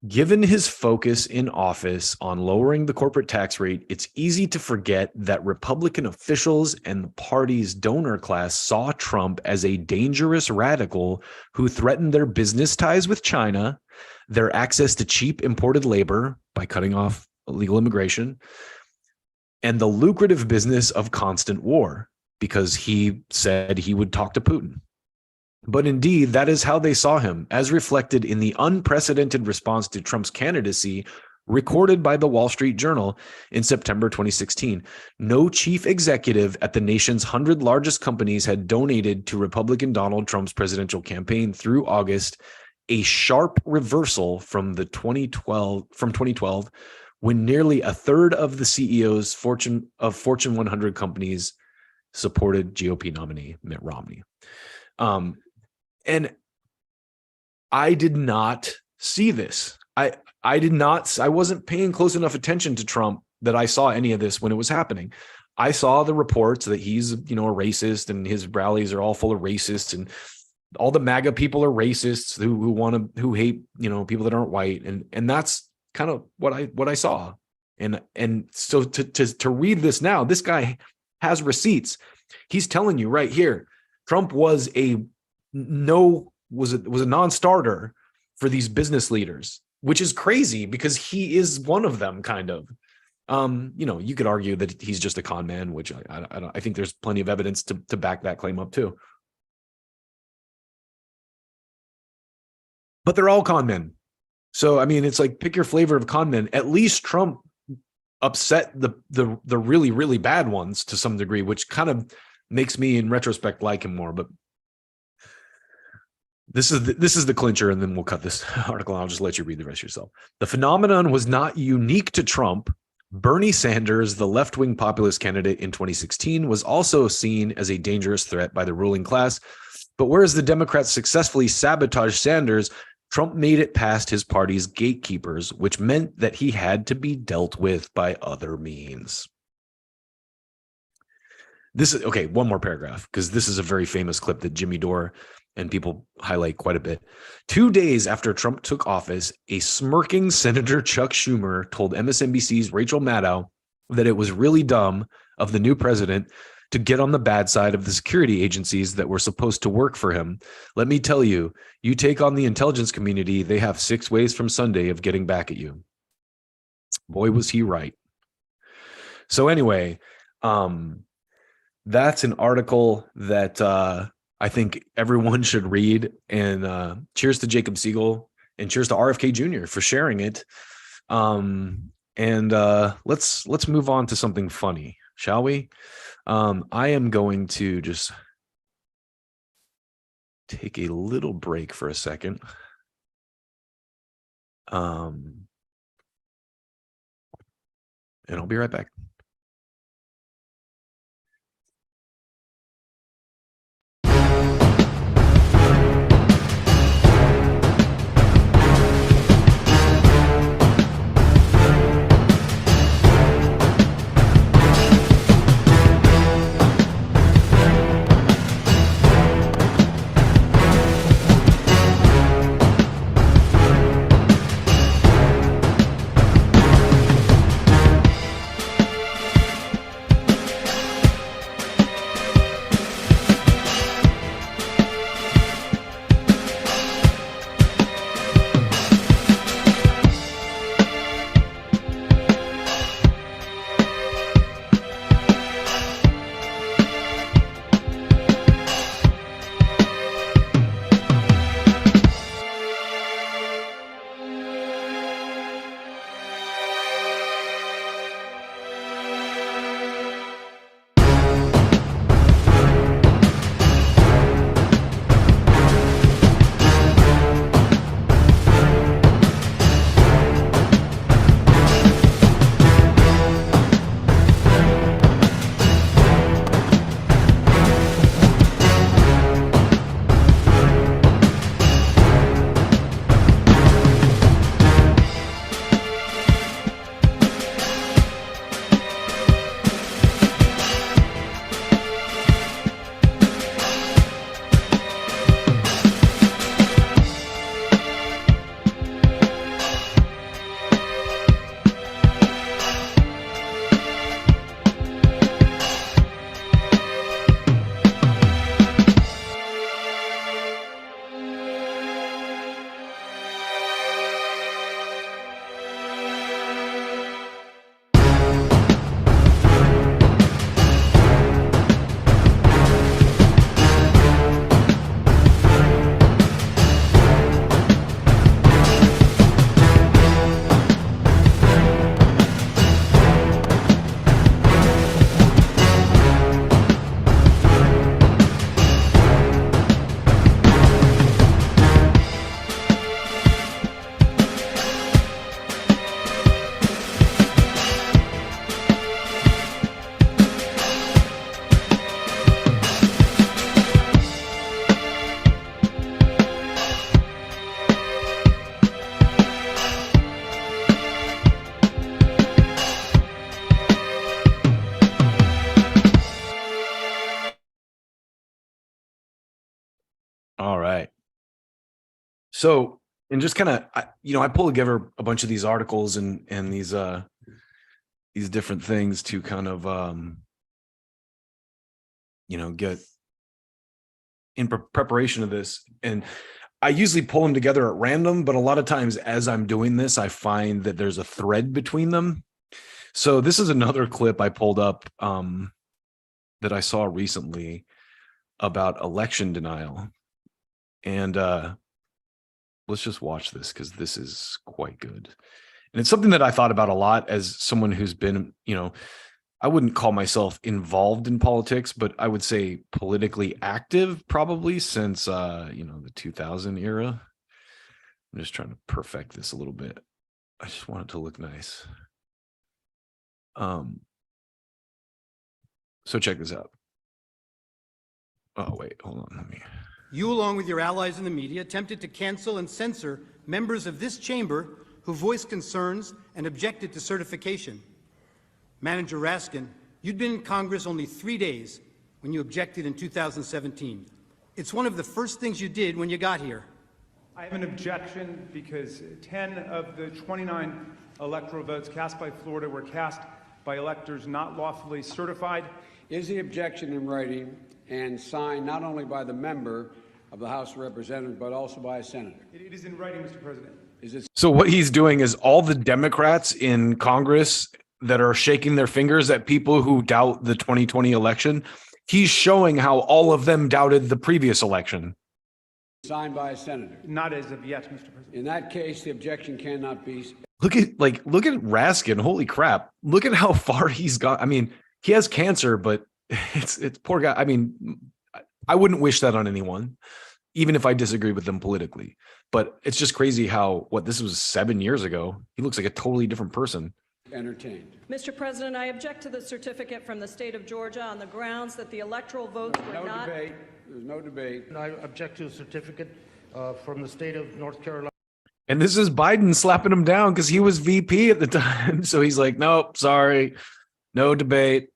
Given his focus in office on lowering the corporate tax rate, it's easy to forget that Republican officials and the party's donor class saw Trump as a dangerous radical who threatened their business ties with China, their access to cheap imported labor by cutting off illegal immigration, and the lucrative business of constant war, because he said he would talk to Putin. But indeed, that is how they saw him, as reflected in the unprecedented response to Trump's candidacy recorded by the Wall Street Journal in September 2016. No chief executive at the nation's 100 largest companies had donated to Republican Donald Trump's presidential campaign through August, a sharp reversal from 2012, when nearly a third of the CEOs Fortune 100 companies supported GOP nominee Mitt Romney. And I did not see this. I wasn't paying close enough attention to Trump that I saw any of this when it was happening. I saw the reports that he's, a racist, and his rallies are all full of racists, and all the MAGA people are racists who hate, people that aren't white. And that's kind of what I saw. And so to read this now, this guy has receipts. He's telling you right here, Trump was a non-starter for these business leaders, which is crazy because he is one of them, kind of. You could argue that he's just a con man, which I think there's plenty of evidence to back that claim up too. But they're all con men. So, it's like, pick your flavor of con men. At least Trump upset the really, really bad ones to some degree, which kind of makes me in retrospect like him more. But this is the clincher, and then we'll cut this article and I'll just let you read the rest yourself. The phenomenon was not unique to Trump. Bernie Sanders, the left-wing populist candidate in 2016, was also seen as a dangerous threat by the ruling class. But whereas the Democrats successfully sabotaged Sanders, Trump made it past his party's gatekeepers, which meant that he had to be dealt with by other means. This is okay. One more paragraph, because this is a very famous clip that Jimmy Dore and people highlight quite a bit. 2 days after Trump took office, a smirking Senator Chuck Schumer told MSNBC's Rachel Maddow that it was really dumb of the new president to get on the bad side of the security agencies that were supposed to work for him. Let me tell you, you take on the intelligence community, they have 6 ways from Sunday of getting back at you. Boy, was he right. So anyway, that's an article that I think everyone should read. And cheers to Jacob Siegel, and cheers to RFK Jr. for sharing it. Let's move on to something funny, shall we? I am going to just take a little break for a second. And I'll be right back. So, and just kind of, I pull together a bunch of these articles and these different things to kind of, get in preparation of this. And I usually pull them together at random, but a lot of times as I'm doing this, I find that there's a thread between them. So this is another clip I pulled up that I saw recently about election denial. And let's just watch this because this is quite good. And it's something that I thought about a lot as someone who's been, I wouldn't call myself involved in politics, but I would say politically active probably since, the 2000 era. I'm just trying to perfect this a little bit. I just want it to look nice. So check this out. Oh, wait, hold on. Let me. You, along with your allies in the media, attempted to cancel and censor members of this chamber who voiced concerns and objected to certification. Manager Raskin, you'd been in Congress only 3 days when you objected in 2017. It's one of the first things you did when you got here. I have an objection because 10 of the 29 electoral votes cast by Florida were cast by electors not lawfully certified. Is the objection in writing and signed not only by the member of the House of Representatives, but also by a senator? It is in writing, Mr. President. Is it? So what he's doing is all the Democrats in Congress that are shaking their fingers at people who doubt the 2020 election, he's showing how all of them doubted the previous election. Signed by a senator? Not as of yet, Mr. President. In that case, the objection cannot be. Look at Raskin. Holy crap. Look at how far he's got. I mean, he has cancer, but it's poor guy. I mean, I wouldn't wish that on anyone, even if I disagree with them politically. But it's just crazy how, this was 7 years ago. He looks like a totally different person. Entertained. Mr. President, I object to the certificate from the state of Georgia on the grounds that the electoral votes were not. Debate. There's no debate. I object to a certificate from the state of North Carolina. And this is Biden slapping him down because he was VP at the time. So he's like, nope, sorry, no debate.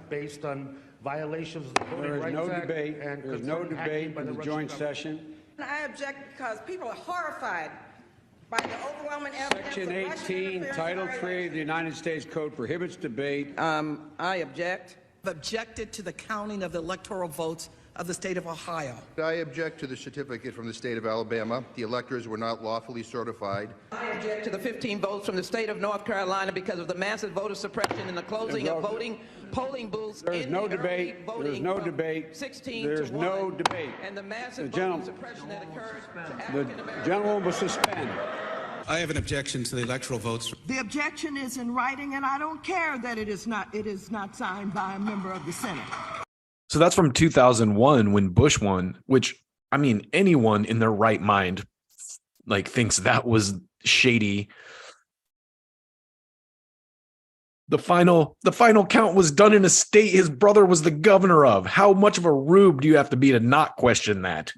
Based on violations of the Voting Rights Act. There's no debate in the joint session. I object because people are horrified by the overwhelming evidence. Section 18, Title 3 of the United States Code prohibits debate. I object. Objected to the counting of the electoral votes of the state of Ohio. I object to the certificate from the state of Alabama. The electors were not lawfully certified. I object to the 15 votes from the state of North Carolina because of the massive voter suppression and the closing of polling booths. There's no debate. There's no debate. 16 There's to no 1, debate. and the massive voter suppression that occurred to African Americans. The gentleman will suspend. I have an objection to the electoral votes. The objection is in writing, and I don't care that it is not signed by a member of the Senate. So that's from 2001 when Bush won, which, I mean, anyone in their right mind thinks that was shady. The final count was done in a state his brother was the governor of. How much of a rube do you have to be to not question that?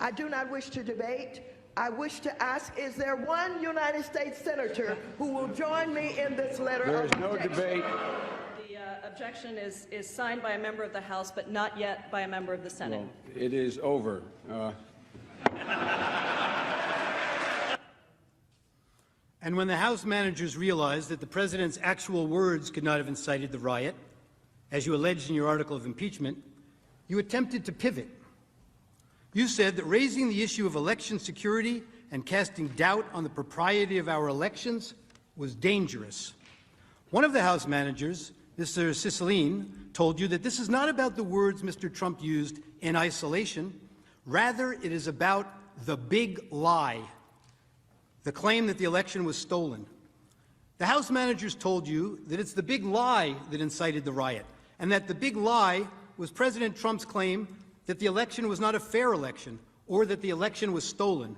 I do not wish to debate. I wish to ask, is there one United States senator who will join me in this letter of objection? There's no debate. The objection is signed by a member of the House, but not yet by a member of the Senate. Well, it is over. And when the House managers realized that the president's actual words could not have incited the riot, as you alleged in your article of impeachment, you attempted to pivot. You said that raising the issue of election security and casting doubt on the propriety of our elections was dangerous. One of the House managers, Mr. Cicilline, told you that this is not about the words Mr. Trump used in isolation. Rather, it is about the big lie, the claim that the election was stolen. The House managers told you that it's the big lie that incited the riot, and that the big lie was President Trump's claim that the election was not a fair election or that the election was stolen.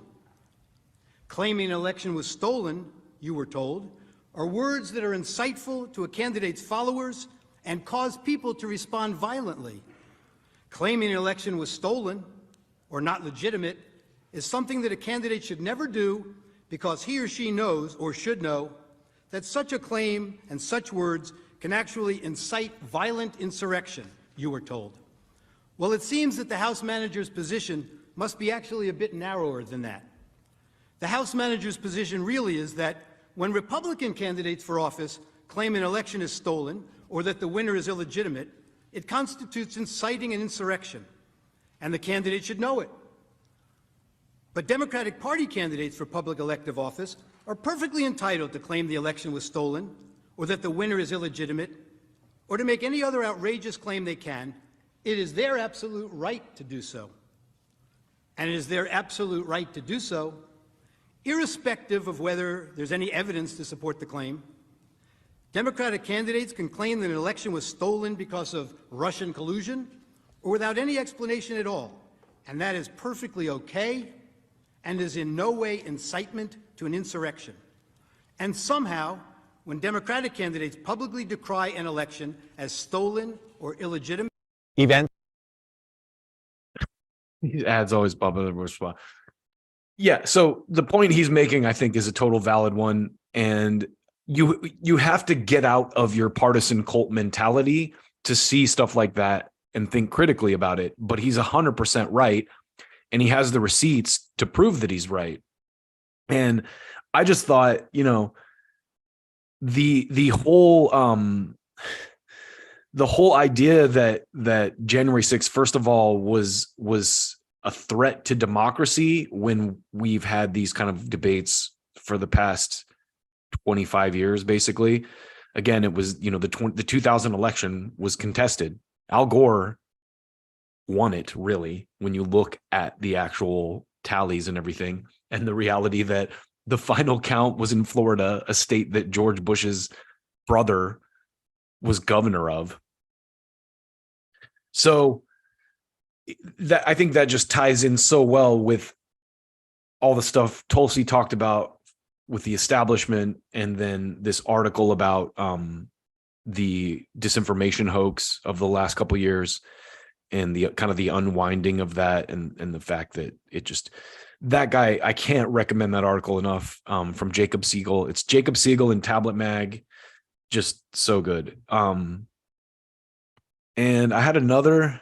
Claiming an election was stolen, you were told, are words that are insightful to a candidate's followers and cause people to respond violently. Claiming an election was stolen or not legitimate is something that a candidate should never do because he or she knows or should know that such a claim and such words can actually incite violent insurrection, you were told. Well, it seems that the House manager's position must be actually a bit narrower than that. The House manager's position really is that when Republican candidates for office claim an election is stolen or that the winner is illegitimate, it constitutes inciting an insurrection, and the candidate should know it. But Democratic Party candidates for public elective office are perfectly entitled to claim the election was stolen or that the winner is illegitimate or to make any other outrageous claim they can. It is their absolute right to do so. And it is their absolute right to do so irrespective of whether there's any evidence to support the claim. Democratic candidates can claim that an election was stolen because of Russian collusion or without any explanation at all, and that is perfectly okay and is in no way incitement to an insurrection. And somehow, when Democratic candidates publicly decry an election as stolen or illegitimate, These ads always pop up every spot. Yeah, so the point he's making, I think, is a total valid one, and you have to get out of your partisan cult mentality to see stuff like that and think critically about it. But he's 100% right, and he has the receipts to prove that he's right. And I just thought, you know, the whole idea that January 6th, first of all, was a threat to democracy when we've had these kind of debates for the past 25 years, basically. Again, it was, you know, the 2000 election was contested. Al Gore won it, really, when you look at the actual tallies and everything, and the reality that the final count was in Florida, a state that George Bush's brother was governor of. So that, I think that just ties in so well with all the stuff Tulsi talked about with the establishment, and then this article about the disinformation hoax of the last couple of years, and the kind of the unwinding of that, and the fact that it just, that guy, I can't recommend that article enough, from Jacob Siegel. It's Jacob Siegel in Tablet Mag, just so good. And I had another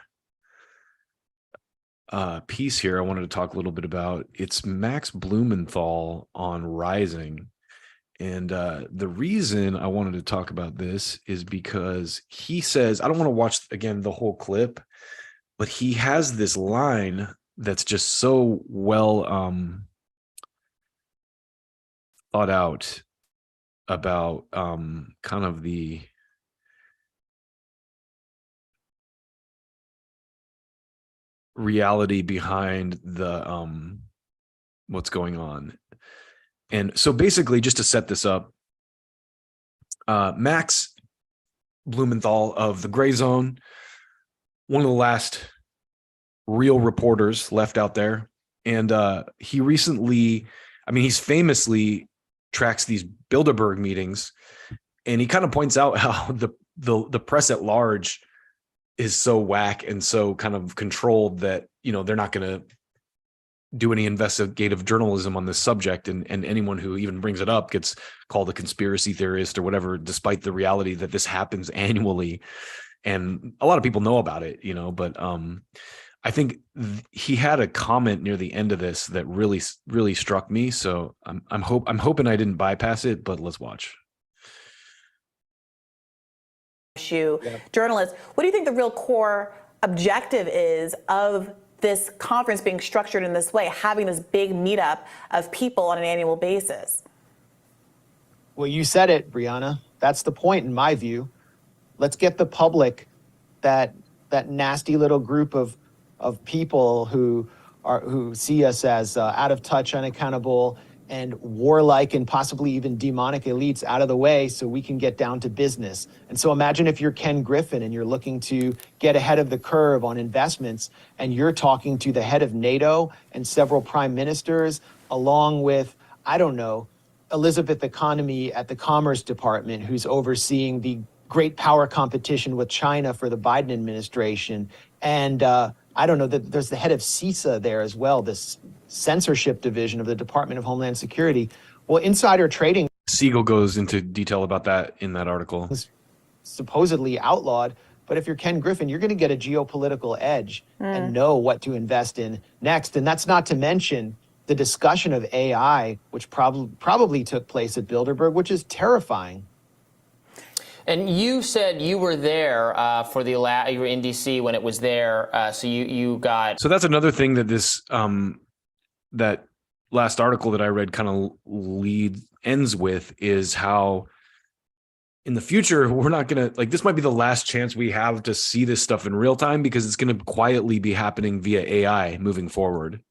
piece here I wanted to talk a little bit about. It's Max Blumenthal on Rising. And the reason I wanted to talk about this is because he says, I don't want to watch, again, the whole clip, but he has this line that's just so well thought out about kind of the reality behind the what's going on. And so basically, just to set this up, Max Blumenthal of the Gray Zone, one of the last real reporters left out there, and he recently, I mean, he's famously tracks these Bilderberg meetings, and he kind of points out how the press at large is so whack and so kind of controlled that, you know, they're not going to do any investigative journalism on this subject, and anyone who even brings it up gets called a conspiracy theorist or whatever, despite the reality that this happens annually, and a lot of people know about it, you know. But I think he had a comment near the end of this that really struck me, so I'm hoping I didn't bypass it, but let's watch. Journalists, what do you think the real core objective is of this conference being structured in this way, having this big meetup of people on an annual basis? Well, you said it, Brianna. That's the point, in my view. Let's get the public, that nasty little group of people who see us as out of touch, unaccountable, and warlike, and possibly even demonic elites out of the way, so we can get down to business. And so imagine if you're Ken Griffin and you're looking to get ahead of the curve on investments, and you're talking to the head of NATO and several prime ministers, along with, I don't know, Elizabeth Economy at the Commerce Department, who's overseeing the great power competition with China for the Biden administration. And I don't know, there's the head of CISA there as well, this censorship division of the Department of Homeland Security. Well, insider trading, Siegel goes into detail about that in that article, supposedly outlawed. But if you're Ken Griffin, you're going to get a geopolitical edge and know what to invest in next. And that's not to mention the discussion of AI, which probably took place at Bilderberg, which is terrifying. And you said you were there for you were in D.C. when it was there, so you got. So that's another thing that this that last article that I read kind of ends with is how in the future we're not gonna this might be the last chance we have to see this stuff in real time because it's going to quietly be happening via AI moving forward.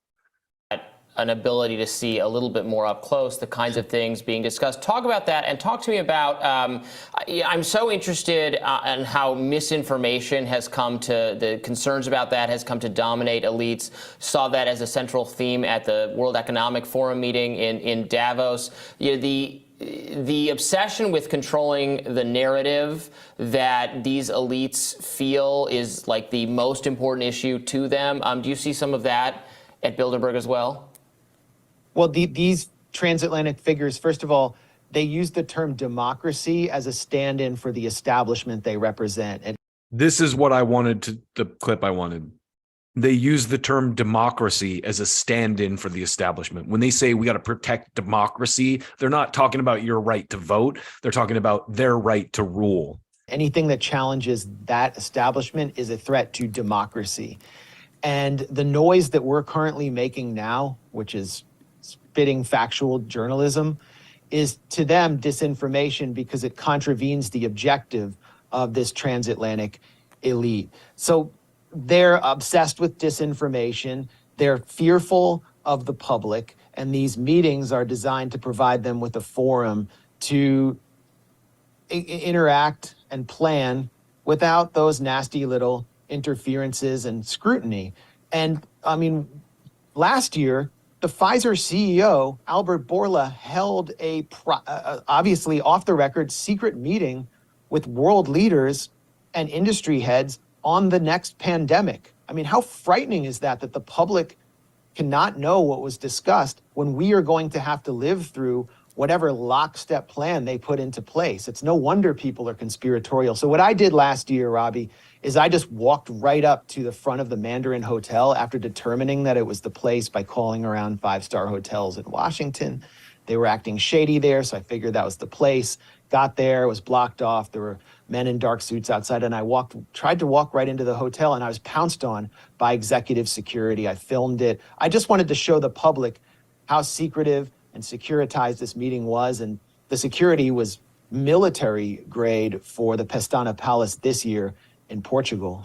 An ability to see a little bit more up close the kinds of things being discussed. Talk about that and talk to me about, I'm so interested in how misinformation has come to, the concerns about that has come to dominate elites. Saw that as a central theme at the World Economic Forum meeting in Davos. The obsession with controlling the narrative that these elites feel is like the most important issue to them. Do you see some of that at Bilderberg as well? Well, these transatlantic figures, first of all, they use the term democracy as a stand-in for the establishment they represent. And this is what I wanted the clip I wanted. They use the term democracy as a stand-in for the establishment. When they say we got to protect democracy, they're not talking about your right to vote. They're talking about their right to rule. Anything that challenges that establishment is a threat to democracy. And the noise that we're currently making now, which is spitting factual journalism, is to them disinformation because it contravenes the objective of this transatlantic elite. So they're obsessed with disinformation. They're fearful of the public. And these meetings are designed to provide them with a forum to interact and plan without those nasty little interferences and scrutiny. And I mean, last year, the Pfizer CEO, Albert Bourla, held a obviously off the record secret meeting with world leaders and industry heads on the next pandemic. I mean, how frightening is that the public cannot know what was discussed when we are going to have to live through whatever lockstep plan they put into place? It's no wonder people are conspiratorial. So what I did last year, Robbie, is I just walked right up to the front of the Mandarin Hotel after determining that it was the place by calling around five-star hotels in Washington. They were acting shady there, so I figured that was the place. Got there, it was blocked off. There were men in dark suits outside, and I tried to walk right into the hotel, and I was pounced on by executive security. I filmed it. I just wanted to show the public how secretive and securitized this meeting was, and the security was military grade for the Pestana Palace this year in Portugal.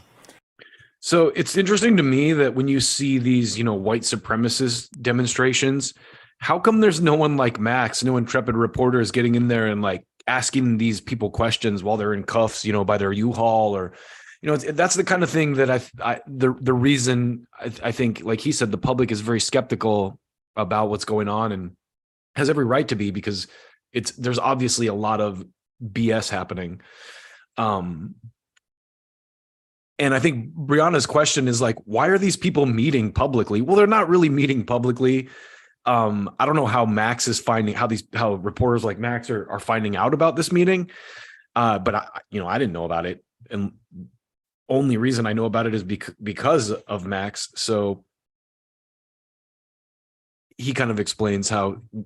So it's interesting to me that when you see these, white supremacist demonstrations, how come there's no one like Max, no intrepid reporter is getting in there and asking these people questions while they're in cuffs, by their U-Haul or, that's the kind of thing that the reason I think, like he said, the public is very skeptical about what's going on and has every right to be, because there's obviously a lot of BS happening. And I think Brianna's question is why are these people meeting publicly? Well, they're not really meeting publicly. I don't know how Max is how reporters like Max are finding out about this meeting. But I didn't know about it. And only reason I know about it is because of Max. So he kind of explains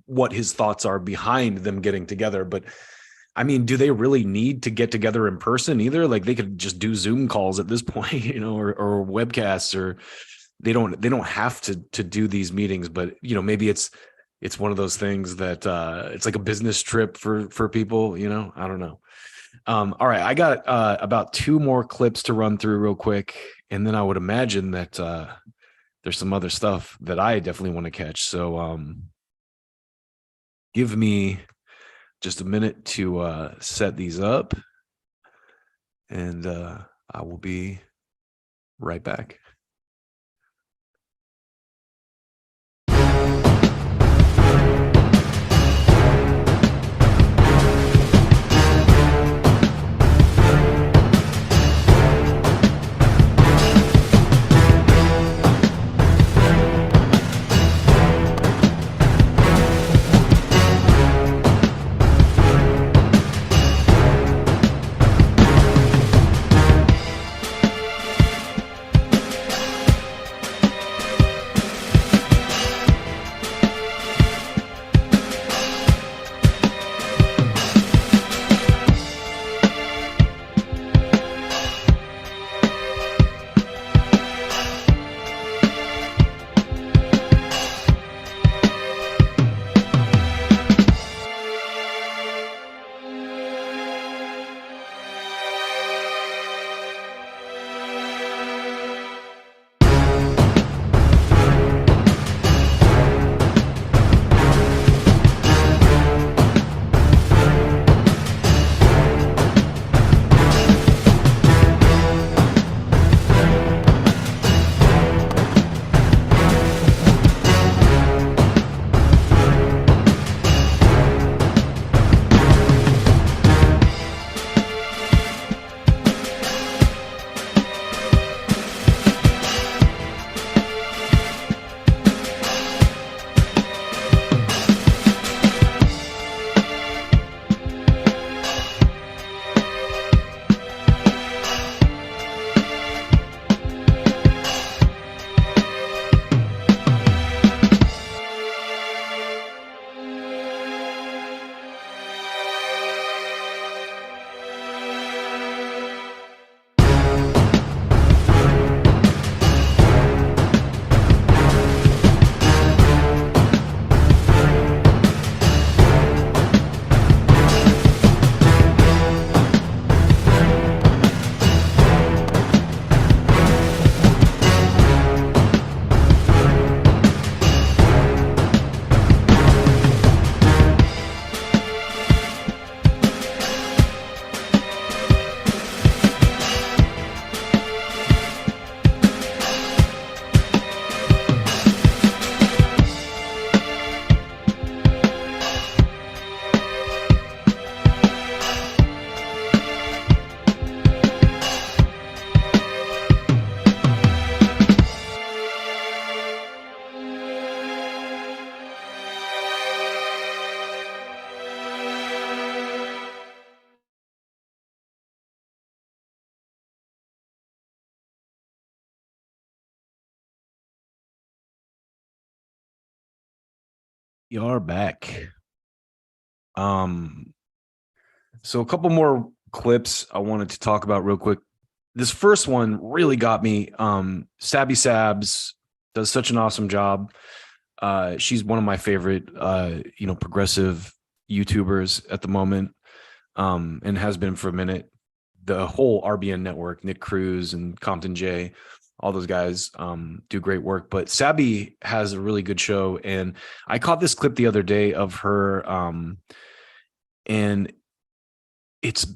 what his thoughts are behind them getting together. But I mean, do they really need to get together in person either? They could just do Zoom calls at this point, or webcasts, or they don't have to do these meetings. But maybe it's one of those things that it's like a business trip for people. I don't know. All right, I got about 2 more clips to run through real quick, and then I would imagine that there's some other stuff that I definitely want to catch. So give me just a minute to set these up, and I will be right back. We are back. So a couple more clips I wanted to talk about real quick. This first one really got me. Sabby Sabs does such an awesome job. She's one of my favorite, progressive YouTubers at the moment, and has been for a minute. The whole RBN network, Nick Cruz and Compton J, all those guys do great work. But Sabby has a really good show, and I caught this clip the other day of her, and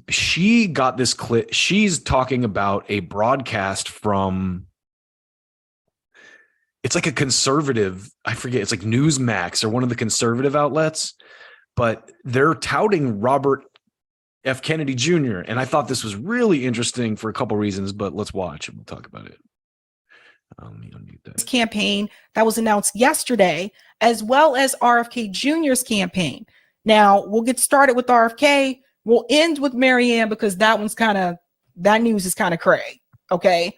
she got this clip. She's talking about a broadcast from, it's like a conservative, I forget, it's like Newsmax or one of the conservative outlets, but they're touting Robert F. Kennedy Jr. And I thought this was really interesting for a couple reasons, but let's watch and we'll talk about it. Let me unmute that. Campaign that was announced yesterday, as well as RFK Jr.'s campaign. Now, we'll get started with RFK. We'll end with Marianne because that news is kind of cray. Okay.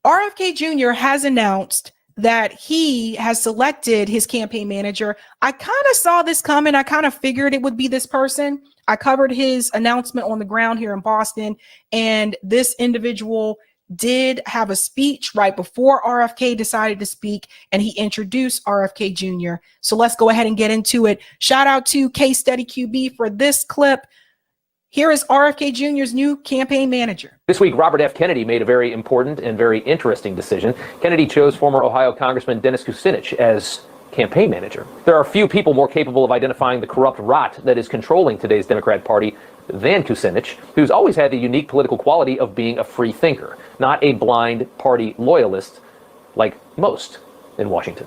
RFK Jr. has announced that he has selected his campaign manager. I kind of saw this coming. I kind of figured it would be this person. I covered his announcement on the ground here in Boston, and this individual did have a speech right before RFK decided to speak, and he introduced RFK Jr. So let's go ahead and get into it. Shout out to Case Study QB for this clip. Here is RFK Jr.'s new campaign manager. This week, Robert F. Kennedy made a very important and very interesting decision. Kennedy chose former Ohio Congressman Dennis Kucinich as campaign manager. There are few people more capable of identifying the corrupt rot that is controlling today's Democrat Party than Kucinich, who's always had the unique political quality of being a free thinker, not a blind party loyalist like most in Washington.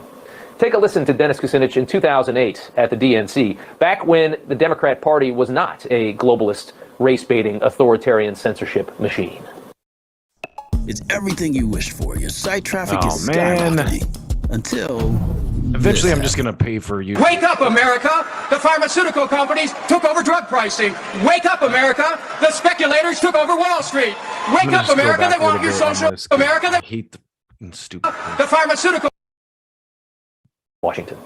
Take a listen to Dennis Kucinich in 2008 at the DNC, back when the Democrat Party was not a globalist, race-baiting, authoritarian censorship machine. It's everything you wished for. Your site traffic is man. skyrocketing until Eventually, I'm just going to pay for you. Wake up, America! The pharmaceutical companies took over drug pricing. Wake up, America! The speculators took over Wall Street. Wake up, America! They want your social. America! I hate the stupid. The pharmaceutical. Washington.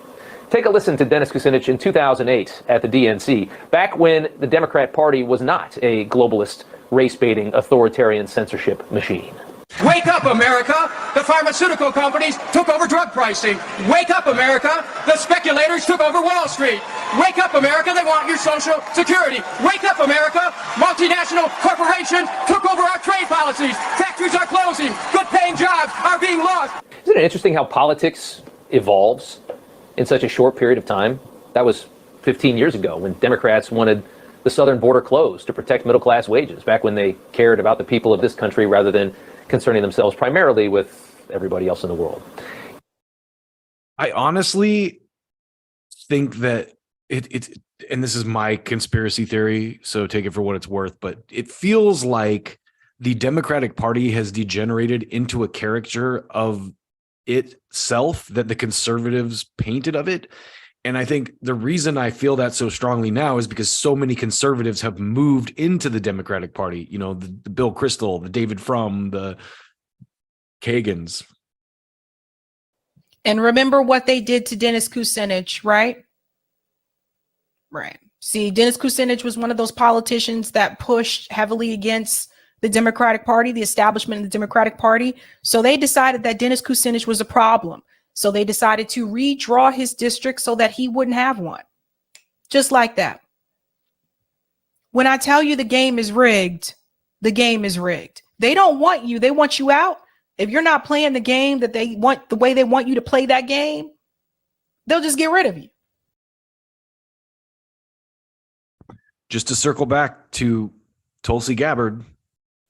Take a listen to Dennis Kucinich in 2008 at the DNC, back when the Democrat Party was not a globalist, race-baiting, authoritarian censorship machine. Wake up, America! The pharmaceutical companies took over drug pricing. Wake up, America! The speculators took over Wall Street. Wake up, America! They want your social security. Wake up, America! Multinational corporations took over our trade policies. Factories are closing. Good-paying jobs are being lost. Isn't it interesting how politics evolves in such a short period of time? That was 15 years ago when Democrats wanted the southern border closed to protect middle-class wages, back when they cared about the people of this country rather than concerning themselves primarily with everybody else in the world. I honestly think that it and this is my conspiracy theory, so take it for what it's worth, but it feels like the Democratic Party has degenerated into a caricature of itself that the conservatives painted of it. And I think the reason I feel that so strongly now is because so many conservatives have moved into the Democratic Party. You know, the Bill Krystal, the David Frum, the Kagans. And remember what they did to Dennis Kucinich, right? Right. See, Dennis Kucinich was one of those politicians that pushed heavily against the Democratic Party, the establishment of the Democratic Party. So they decided that Dennis Kucinich was a problem. So they decided to redraw his district so that he wouldn't have one. Just like that. When I tell you the game is rigged, the game is rigged. They don't want you. They want you out. If you're not playing the game that they want, the way they want you to play that game, they'll just get rid of you. Just to circle back to Tulsi Gabbard,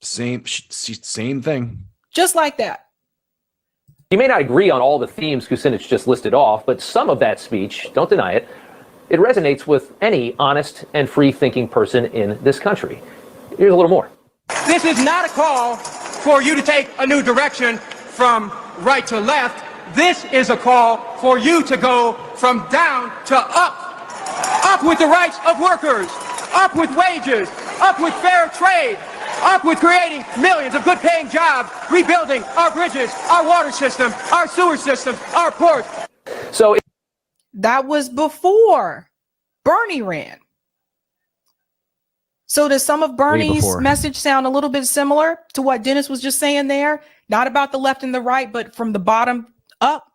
same thing. Just like that. You may not agree on all the themes Kucinich just listed off, but some of that speech, don't deny it, it resonates with any honest and free-thinking person in this country. Here's a little more. This is not a call for you to take a new direction from right to left. This is a call for you to go from down to up. Up with the rights of workers. Up with wages. Up with fair trade. Up with creating millions of good-paying jobs, rebuilding our bridges, our water system, our sewer system, our ports. So That was before Bernie ran. So does some of Bernie's message sound a little bit similar to what Dennis was just saying there? Not about the left and the right, but from the bottom up?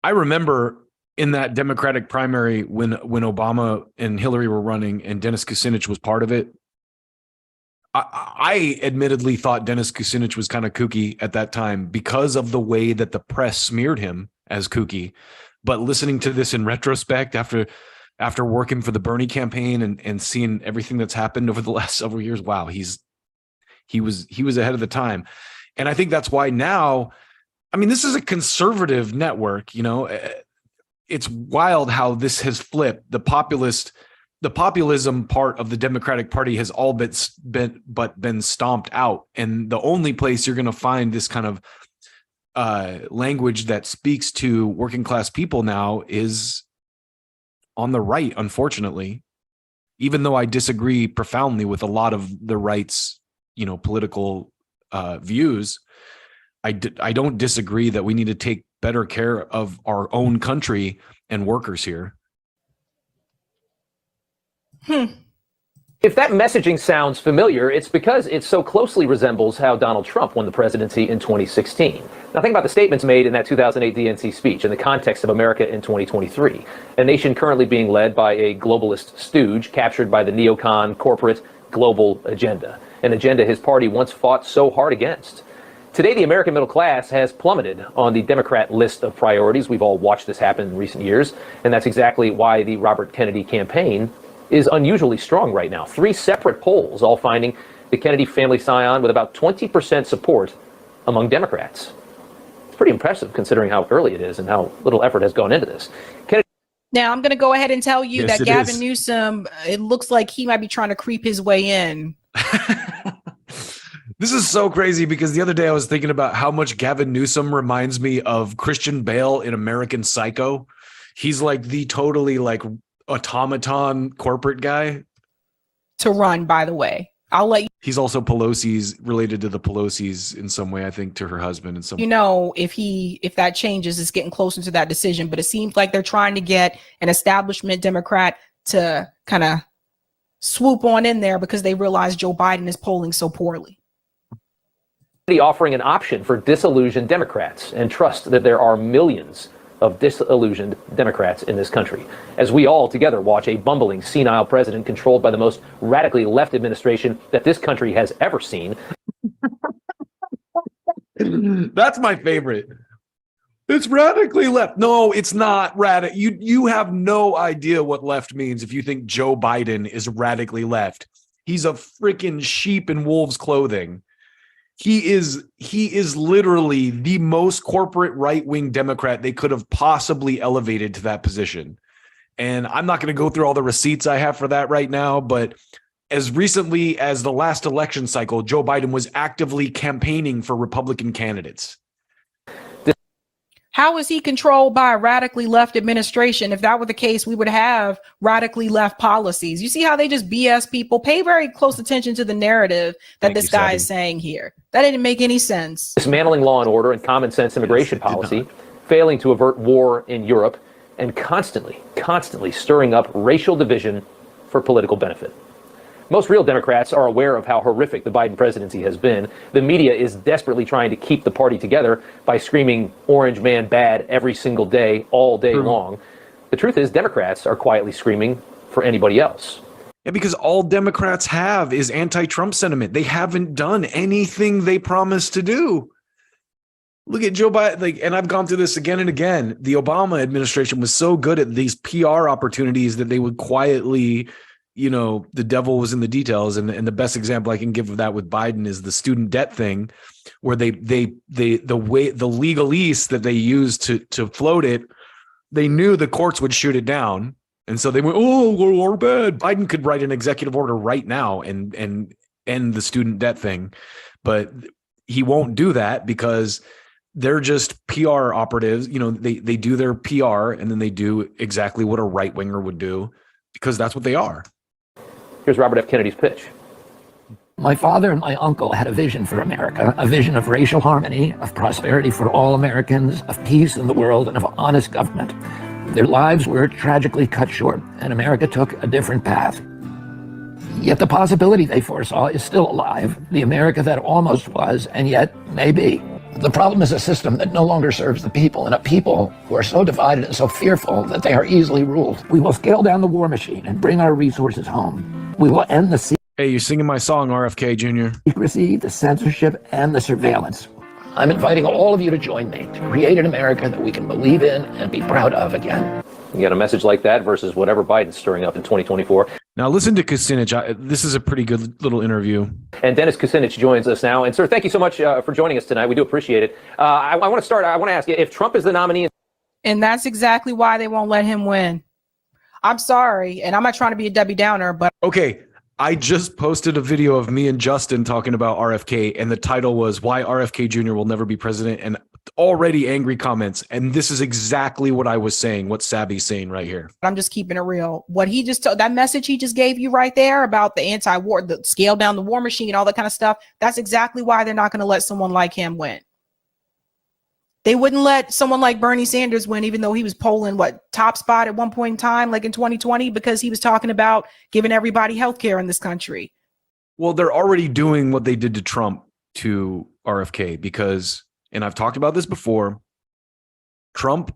I remember in that Democratic primary when Obama and Hillary were running and Dennis Kucinich was part of it. I admittedly thought Dennis Kucinich was kind of kooky at that time because of the way that the press smeared him as kooky. But listening to this in retrospect after working for the Bernie campaign and seeing everything that's happened over the last several years, wow, he was ahead of the time. And I think that's why now, I mean, this is a conservative network, you know. It's wild how this has flipped. The populism part of the Democratic Party has all been stomped out. And the only place you're going to find this kind of language that speaks to working class people now is on the right, unfortunately, even though I disagree profoundly with a lot of the right's, you know, political views. I don't disagree that we need to take better care of our own country and workers here. If that messaging sounds familiar, it's because it so closely resembles how Donald Trump won the presidency in 2016. Now think about the statements made in that 2008 DNC speech in the context of America in 2023, a nation currently being led by a globalist stooge captured by the neocon corporate global agenda, an agenda his party once fought so hard against. Today, the American middle class has plummeted on the Democrat list of priorities. We've all watched this happen in recent years, and that's exactly why the Robert Kennedy campaign is unusually strong right now. 3 separate polls all finding the Kennedy family scion with about 20% support among Democrats. It's pretty impressive considering how early it is and how little effort has gone into this. Now, I'm going to go ahead and tell you Yes, that Gavin Newsom, it looks like he might be trying to creep his way in. This is so crazy because the other day I was thinking about how much Gavin Newsom reminds me of Christian Bale in American Psycho. He's like the totally like automaton corporate guy. To run, by the way. I'll let you. He's also Pelosi's, related to the Pelosi's in some way, I think, to her husband in some way. You know, if that changes, it's getting closer to that decision. But it seems like they're trying to get an establishment Democrat to kind of swoop on in there because they realize Joe Biden is polling so poorly. Offering an option for disillusioned Democrats and trust that there are millions of disillusioned Democrats in this country, as we all together watch a bumbling, senile president controlled by the most radically left administration that this country has ever seen. That's my favorite. It's radically left. No, it's not radical. You have no idea what left means if you think Joe Biden is radically left. He's a freaking sheep in wolves' clothing. He is literally the most corporate right-wing Democrat they could have possibly elevated to that position. And I'm not going to go through all the receipts I have for that right now, but as recently as the last election cycle, Joe Biden was actively campaigning for Republican candidates. How is he controlled by a radically left administration? If that were the case, we would have radically left policies. You see how they just BS people? Pay very close attention to the narrative that this guy is saying here. That didn't make any sense. Dismantling law and order and common sense immigration policy, failing to avert war in Europe, and constantly stirring up racial division for political benefit. Most real Democrats are aware of how horrific the Biden presidency has been. The media is desperately trying to keep the party together by screaming "Orange man bad" every single day, all day long. The truth is, Democrats are quietly screaming for anybody else. Yeah, because all Democrats have is anti-Trump sentiment. They haven't done anything they promised to do. Look at Joe Biden, and I've gone through this again and again. The Obama administration was so good at these PR opportunities that they would quietly, you know, the devil was in the details. And the best example I can give of that with Biden is the student debt thing, where the legalese that they used to float it, they knew the courts would shoot it down. And so they went, oh, we're bad. Biden could write an executive order right now and end the student debt thing. But he won't do that because they're just PR operatives. You know, they do their PR and then they do exactly what a right winger would do because that's what they are. Here's Robert F. Kennedy's pitch. My father and my uncle had a vision for America, a vision of racial harmony, of prosperity for all Americans, of peace in the world, and of honest government. Their lives were tragically cut short, and America took a different path. Yet the possibility they foresaw is still alive, the America that almost was, and yet may be. The problem is a system that no longer serves the people, and a people who are so divided and so fearful that they are easily ruled. We will scale down the war machine and bring our resources home. We will end the Hey, you're singing my song, RFK Jr. secrecy, the censorship, and the surveillance. I'm inviting all of you to join me to create an America that we can believe in and be proud of again. You got a message like that versus whatever Biden's stirring up in 2024. Now listen to Kucinich. This is a pretty good little interview. And Dennis Kucinich joins us now. And sir, thank you so much for joining us tonight. We do appreciate it. I want to ask you, if Trump is the nominee. And that's exactly why they won't let him win. I'm sorry. And I'm not trying to be a Debbie Downer, but. Okay. I just posted a video of me and Justin talking about RFK, and the title was "Why RFK Jr. Will Never Be President," and already angry comments. And this is exactly what I was saying, what Sabby's saying right here. I'm just keeping it real. What he just told, that message he just gave you right there about the anti-war, the scale down the war machine, all that kind of stuff. That's exactly why they're not going to let someone like him win. They wouldn't let someone like Bernie Sanders win, even though he was polling top spot at one point in time, like in 2020, because he was talking about giving everybody health care in this country. Well, they're already doing what they did to Trump to RFK because, and I've talked about this before, Trump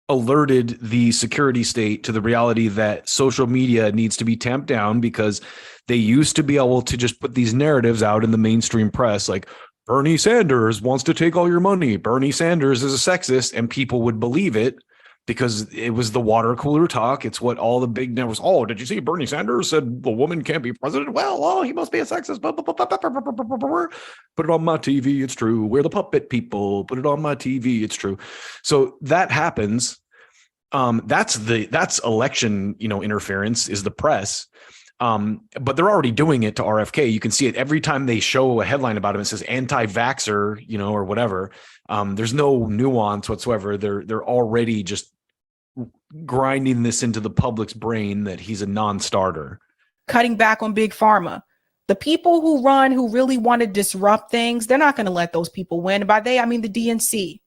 alerted the security state to the reality that social media needs to be tamped down because they used to be able to just put these narratives out in the mainstream press like, Bernie Sanders wants to take all your money. Bernie Sanders is a sexist, and people would believe it because it was the water cooler talk. It's what all the big networks. Oh, did you see Bernie Sanders said the woman can't be president? Well, oh, he must be a sexist. Put it on my TV. It's true. We're the puppet people. Put it on my TV. It's true. So that happens. That's election, interference is the press. But they're already doing it to RFK. You can see it every time they show a headline about him. It says anti-vaxxer, or whatever. There's no nuance whatsoever. They're already just grinding this into the public's brain that he's a non-starter. Cutting back on big pharma. The people who really want to disrupt things, they're not going to let those people win. By they, I mean the DNC.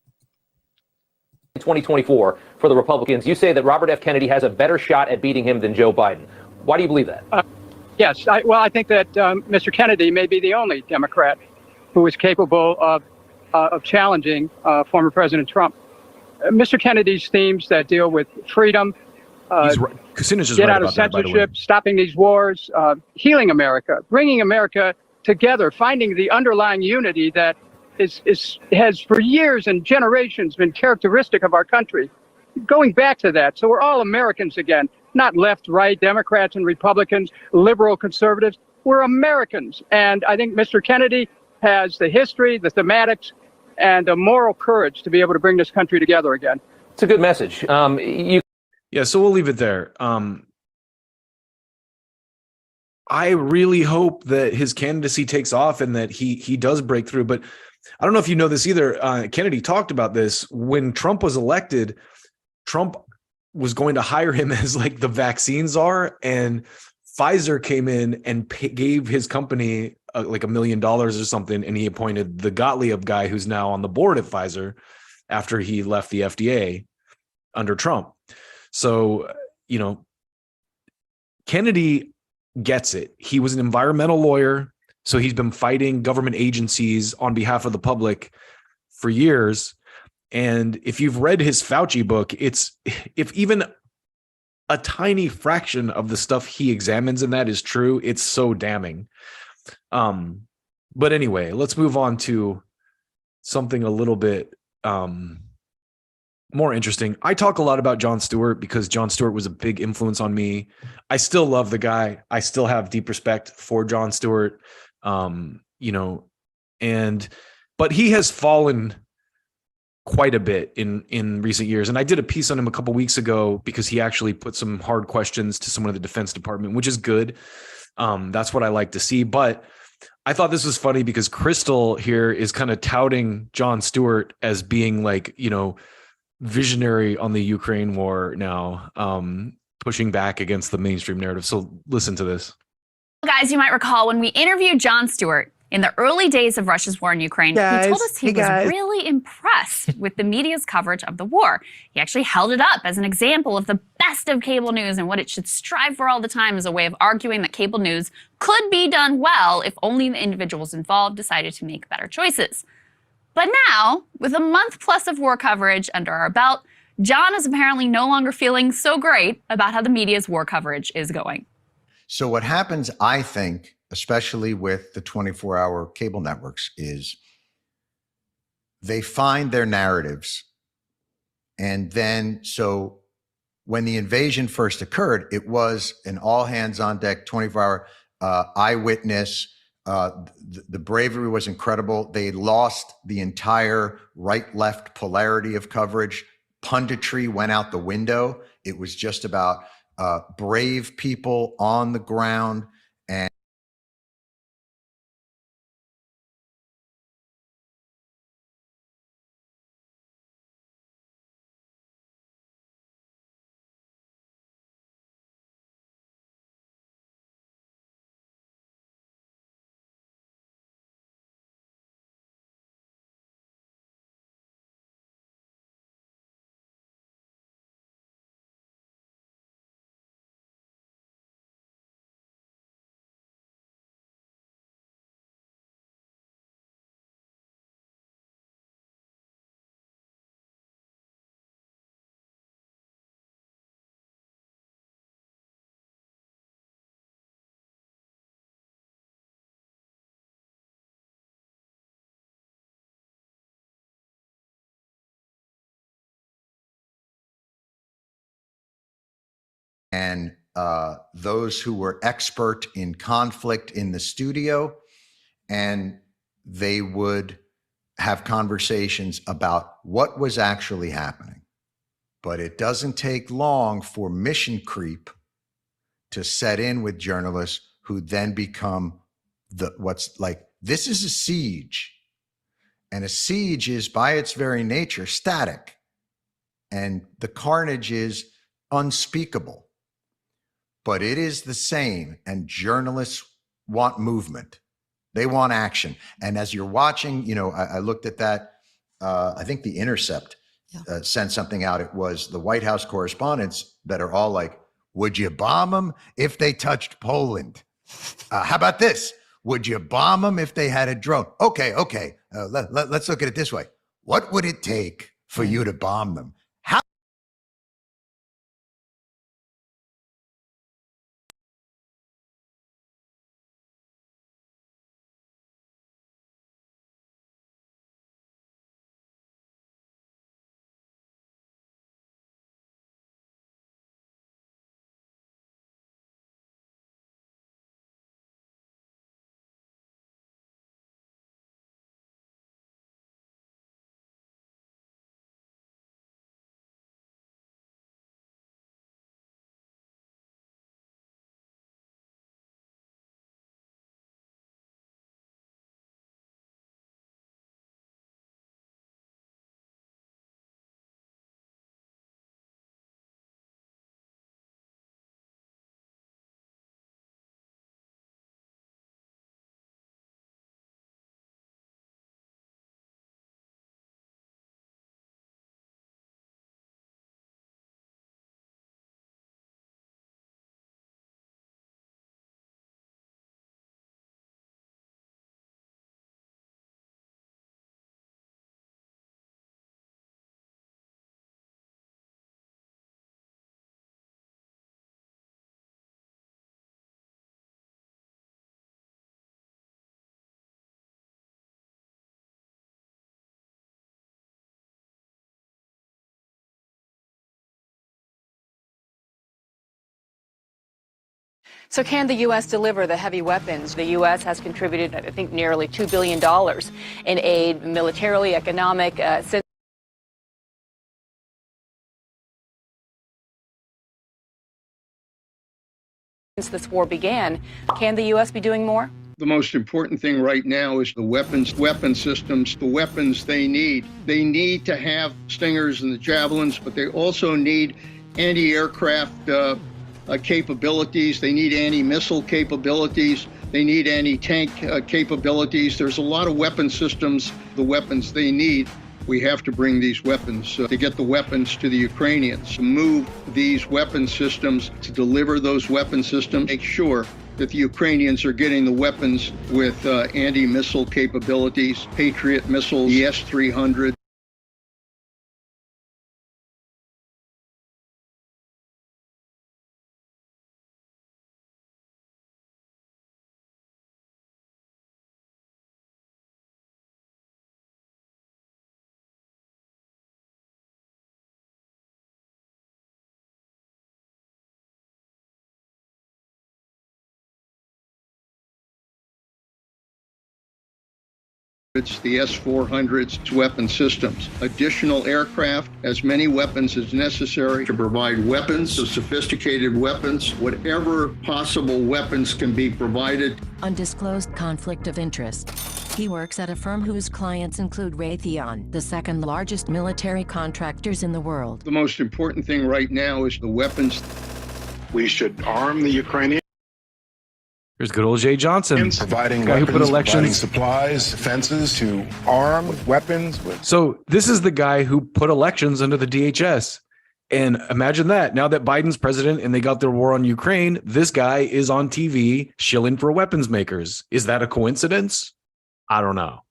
2024 for the Republicans, you say that Robert F. Kennedy has a better shot at beating him than Joe Biden. Why do you believe that? Yes. I think that Mr. Kennedy may be the only Democrat who is capable of challenging former President Trump. Mr. Kennedy's themes that deal with freedom, Kucinich is get right out of about that, by the way. censorship, stopping these wars, healing America, bringing America together, finding the underlying unity that has for years and generations been characteristic of our country. Going back to that, so we're all Americans again. Not left, right, Democrats and Republicans, liberal, conservatives. We're Americans. And I think Mr. Kennedy has the history, the thematics, and the moral courage to be able to bring this country together again. It's a good message. Yeah, so we'll leave it there. I really hope that his candidacy takes off and that he does break through. But I don't know if you know this either. Kennedy talked about this. When Trump was elected, Trump was going to hire him as like the vaccine czar, and Pfizer came in and gave his company like $1 million or something, and he appointed the Gottlieb guy who's now on the board at Pfizer after he left the FDA under Trump. So, Kennedy gets it. He was an environmental lawyer, so he's been fighting government agencies on behalf of the public for years. And if you've read his Fauci book, if even a tiny fraction of the stuff he examines in that is true, it's so damning. But anyway, let's move on to something a little bit more interesting. I talk a lot about Jon Stewart because Jon Stewart was a big influence on me. I still love the guy. I still have deep respect for Jon Stewart, but he has fallen quite a bit in recent years. And I did a piece on him a couple weeks ago because he actually put some hard questions to someone in the Defense Department, which is good. That's what I like to see. But I thought this was funny because Krystal here is kind of touting Jon Stewart as being like, visionary on the Ukraine war now, pushing back against the mainstream narrative. So listen to this. Guys, you might recall when we interviewed Jon Stewart, In the early days of Russia's war in Ukraine, he told us he was really impressed with the media's coverage of the war. He actually held it up as an example of the best of cable news and what it should strive for all the time as a way of arguing that cable news could be done well if only the individuals involved decided to make better choices. But now, with a month plus of war coverage under our belt, John is apparently no longer feeling so great about how the media's war coverage is going. So what happens, I think, especially with the 24-hour cable networks, is they find their narratives. And then, so when the invasion first occurred, it was an all hands on deck, 24-hour eyewitness. The bravery was incredible. They lost the entire right-left polarity of coverage. Punditry went out the window. It was just about brave people on the ground. And those who were expert in conflict in the studio, and they would have conversations about what was actually happening. But it doesn't take long for mission creep to set in with journalists who then become this is a siege. And a siege is by its very nature static. And the carnage is unspeakable. But it is the same, and journalists want movement. They want action. And as you're watching, I looked at that. I think The Intercept sent something out. It was the White House correspondents that are all like, would you bomb them if they touched Poland? How about this? Would you bomb them if they had a drone? Okay. Let's look at it this way. What would it take for you to bomb them? So can the U.S. deliver the heavy weapons? The U.S. has contributed, I think, nearly $2 billion in aid, militarily, economic, since this war began. Can the U.S. be doing more? The most important thing right now is the weapon systems, the weapons they need. They need to have Stingers and the Javelins, but they also need anti-aircraft capabilities. They need anti-missile capabilities. They need anti-tank capabilities. There's a lot of weapon systems, the weapons they need. We have to bring these weapons to get the weapons to the Ukrainians, to move these weapon systems, to deliver those weapon systems, make sure that the Ukrainians are getting the weapons with anti-missile capabilities, Patriot missiles, the S-300. It's the S-400's weapon systems. Additional aircraft, as many weapons as necessary to provide weapons, so sophisticated weapons, whatever possible weapons can be provided. Undisclosed conflict of interest. He works at a firm whose clients include Raytheon, the second largest military contractors in the world. The most important thing right now is the weapons. We should arm the Ukrainians. Here's good old Jay Johnson, providing guy who weapons, put elections, providing supplies, defenses to arm with weapons. So this is the guy who put elections under the DHS. And imagine that. Now that Biden's president and they got their war on Ukraine, this guy is on TV shilling for weapons makers. Is that a coincidence? I don't know.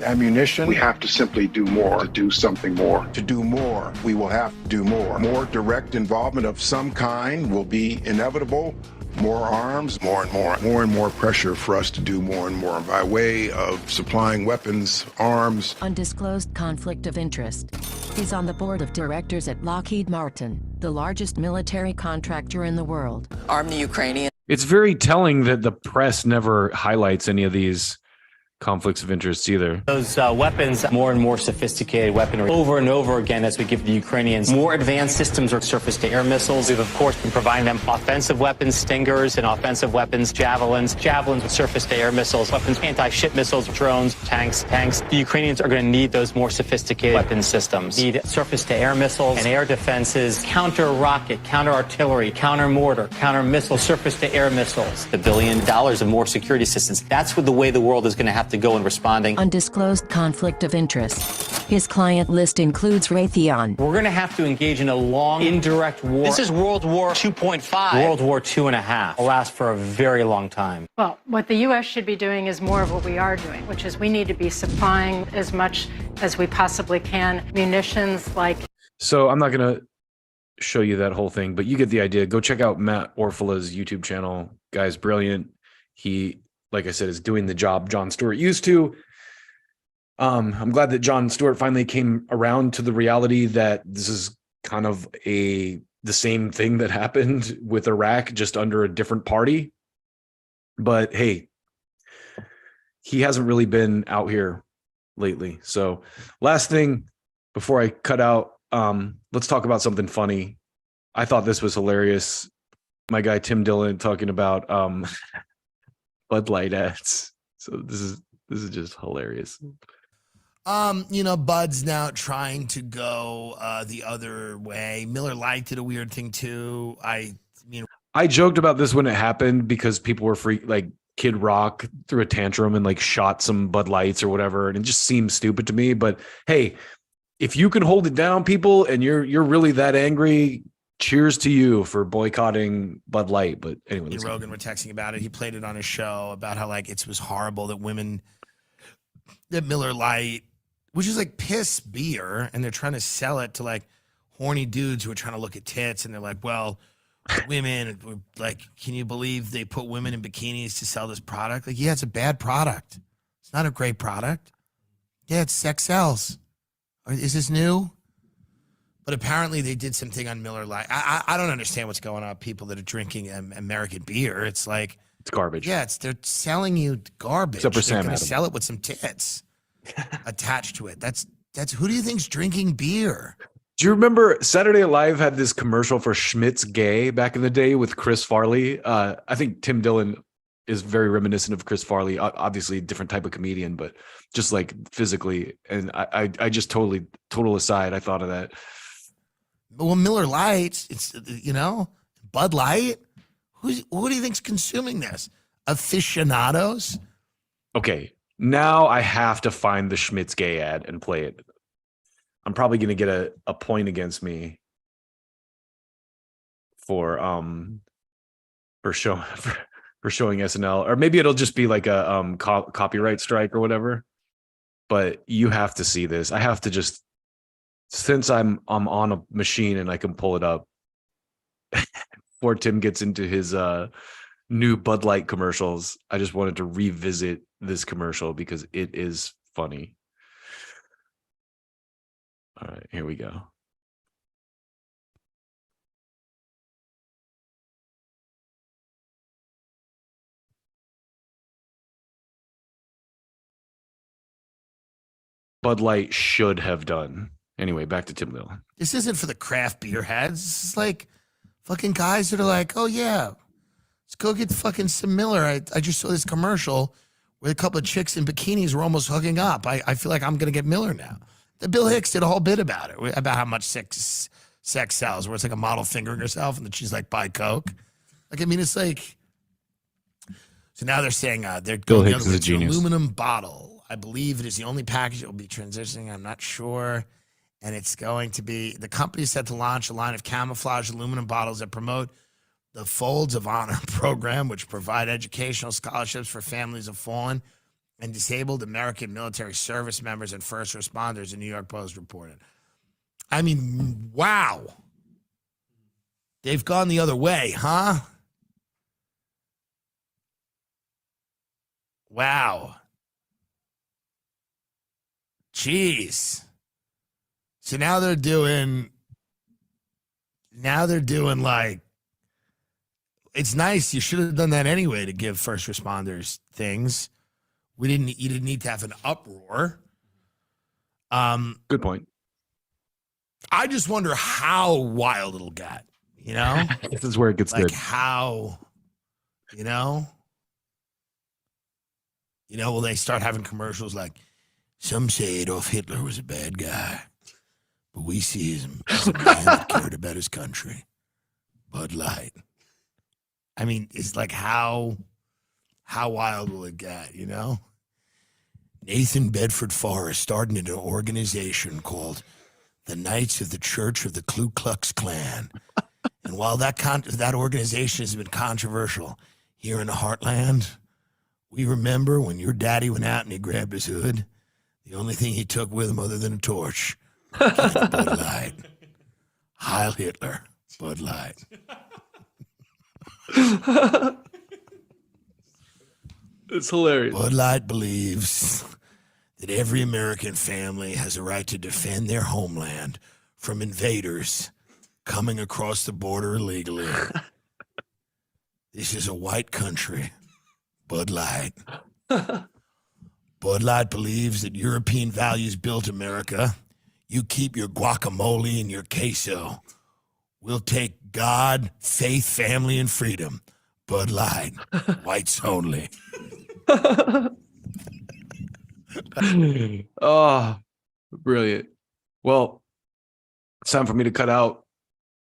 Ammunition. We have to simply do more, to do something more. To do more, we will have to do more. More direct involvement of some kind will be inevitable. More arms, more and more pressure for us to do more and more by way of supplying weapons, arms. Undisclosed conflict of interest. He's on the board of directors at Lockheed Martin, the largest military contractor in the world. Arm the Ukrainians. It's very telling that the press never highlights any of these conflicts of interest either. Those weapons, more and more sophisticated weaponry over and over again as we give the Ukrainians more advanced systems or surface-to-air missiles. We've, of course, been providing them offensive weapons, Stingers, and offensive weapons, javelins with surface-to-air missiles, weapons, anti-ship missiles, drones, tanks. The Ukrainians are going to need those more sophisticated weapon systems. Need surface-to-air missiles and air defenses, counter-rocket, counter-artillery, counter-mortar, counter-missile, surface-to-air missiles. $1 billion of more security assistance. That's what the way the world is going to have to go in responding. Undisclosed conflict of interest. His client list includes Raytheon. We're going to have to engage in a long, indirect war. This is World War 2.5. World War 2.5. Will last for a very long time. Well, what the U.S. should be doing is more of what we are doing, which is we need to be supplying as much as we possibly can, munitions like... So I'm not going to show you that whole thing, but you get the idea. Go check out Matt Orfala's YouTube channel. Guy's brilliant. He, like I said, is doing the job Jon Stewart used to. I'm glad that Jon Stewart finally came around to the reality that this is kind of the same thing that happened with Iraq, just under a different party. But hey, he hasn't really been out here lately. So last thing before I cut out, let's talk about something funny. I thought this was hilarious. My guy Tim Dillon talking about Bud Light ads. So this is just hilarious. Bud's now trying to go the other way. Miller Lite did a weird thing too. I joked about this when it happened because people were like Kid Rock threw a tantrum and like shot some Bud Lights or whatever, and it just seems stupid to me. But hey, if you can hold it down, people, and you're really that angry, cheers to you for boycotting Bud Light. But anyway, Rogan were texting about it. He played it on his show about how like it was horrible that Miller Lite, which is like piss beer, and they're trying to sell it to like horny dudes who are trying to look at tits, and they're like, well, women, like, can you believe they put women in bikinis to sell this product? Like, yeah, it's a bad product. It's not a great product. Yeah, it's sex sells. Is this new? But apparently they did something on Miller Lite. I don't understand what's going on. People that are drinking American beer, it's like it's garbage. Yeah, they're selling you garbage. Except for they're Sam going to Adams. sell it with some tits attached to it. That's who do you think's drinking beer? Do you remember Saturday Night Live had this commercial for Schmidt's Gay back in the day with Chris Farley? I think Tim Dillon is very reminiscent of Chris Farley. Obviously, a different type of comedian, but just like physically. And I just total aside, I thought of that. Well, Miller Lite, Bud Light? Who do you think's consuming this? Aficionados? Okay, now I have to find the Schmitz gay ad and play it. I'm probably going to get a point against me for showing SNL, or maybe it'll just be like a copyright strike or whatever. But you have to see this. I have to just, since I'm on a machine and I can pull it up before Tim gets into his new Bud Light commercials. I just wanted to revisit this commercial because it is funny. All right, here we go. Bud Light should have done. Anyway, back to Tim Dillon. This isn't for the craft beer heads. This is like fucking guys that are like, oh yeah, let's go get fucking some Miller. I just saw this commercial where a couple of chicks in bikinis were almost hooking up. I feel like I'm going to get Miller now. The Bill Hicks did a whole bit about it, about how much sex sells, where it's like a model fingering herself and then she's like, buy Coke. Like, I mean, it's like, so now they're saying they're Bill going Hicks is a with an genius. aluminum bottle. I believe it is the only package that will be transitioning. I'm not sure. And it's going to be, the company is set to launch a line of camouflage aluminum bottles that promote the Folds of Honor program, which provide educational scholarships for families of fallen and disabled American military service members and first responders, the New York Post reported. I mean, wow. They've gone the other way, huh? Wow. Jeez. So now they're doing like, it's nice. You should have done that anyway to give first responders things. You didn't need to have an uproar. Good point. I just wonder how wild it'll get, you know? This is where it gets like good. How, you know? Will they start having commercials like, some say Adolf Hitler was a bad guy, but we see him as a man that cared about his country. Bud Light. I mean, it's like how wild will it get, you know? Nathan Bedford Forrest started an organization called the Knights of the Church of the Ku Klux Klan. And while that organization has been controversial here in the heartland, we remember when your daddy went out and he grabbed his hood, the only thing he took with him other than a torch was Bud Light. Heil Hitler, Bud Light. It's hilarious. Bud Light believes that every American family has a right to defend their homeland from invaders coming across the border illegally. This is a white country. Bud Light. Bud Light believes that European values built America. You keep your guacamole and your queso. We'll take God, faith, family, and freedom. Bud Light. Whites only. Oh, brilliant. Well, it's time for me to cut out.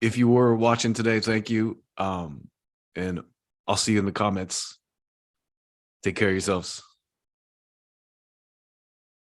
If you were watching today, thank you. And I'll see you in the comments. Take care of yourselves.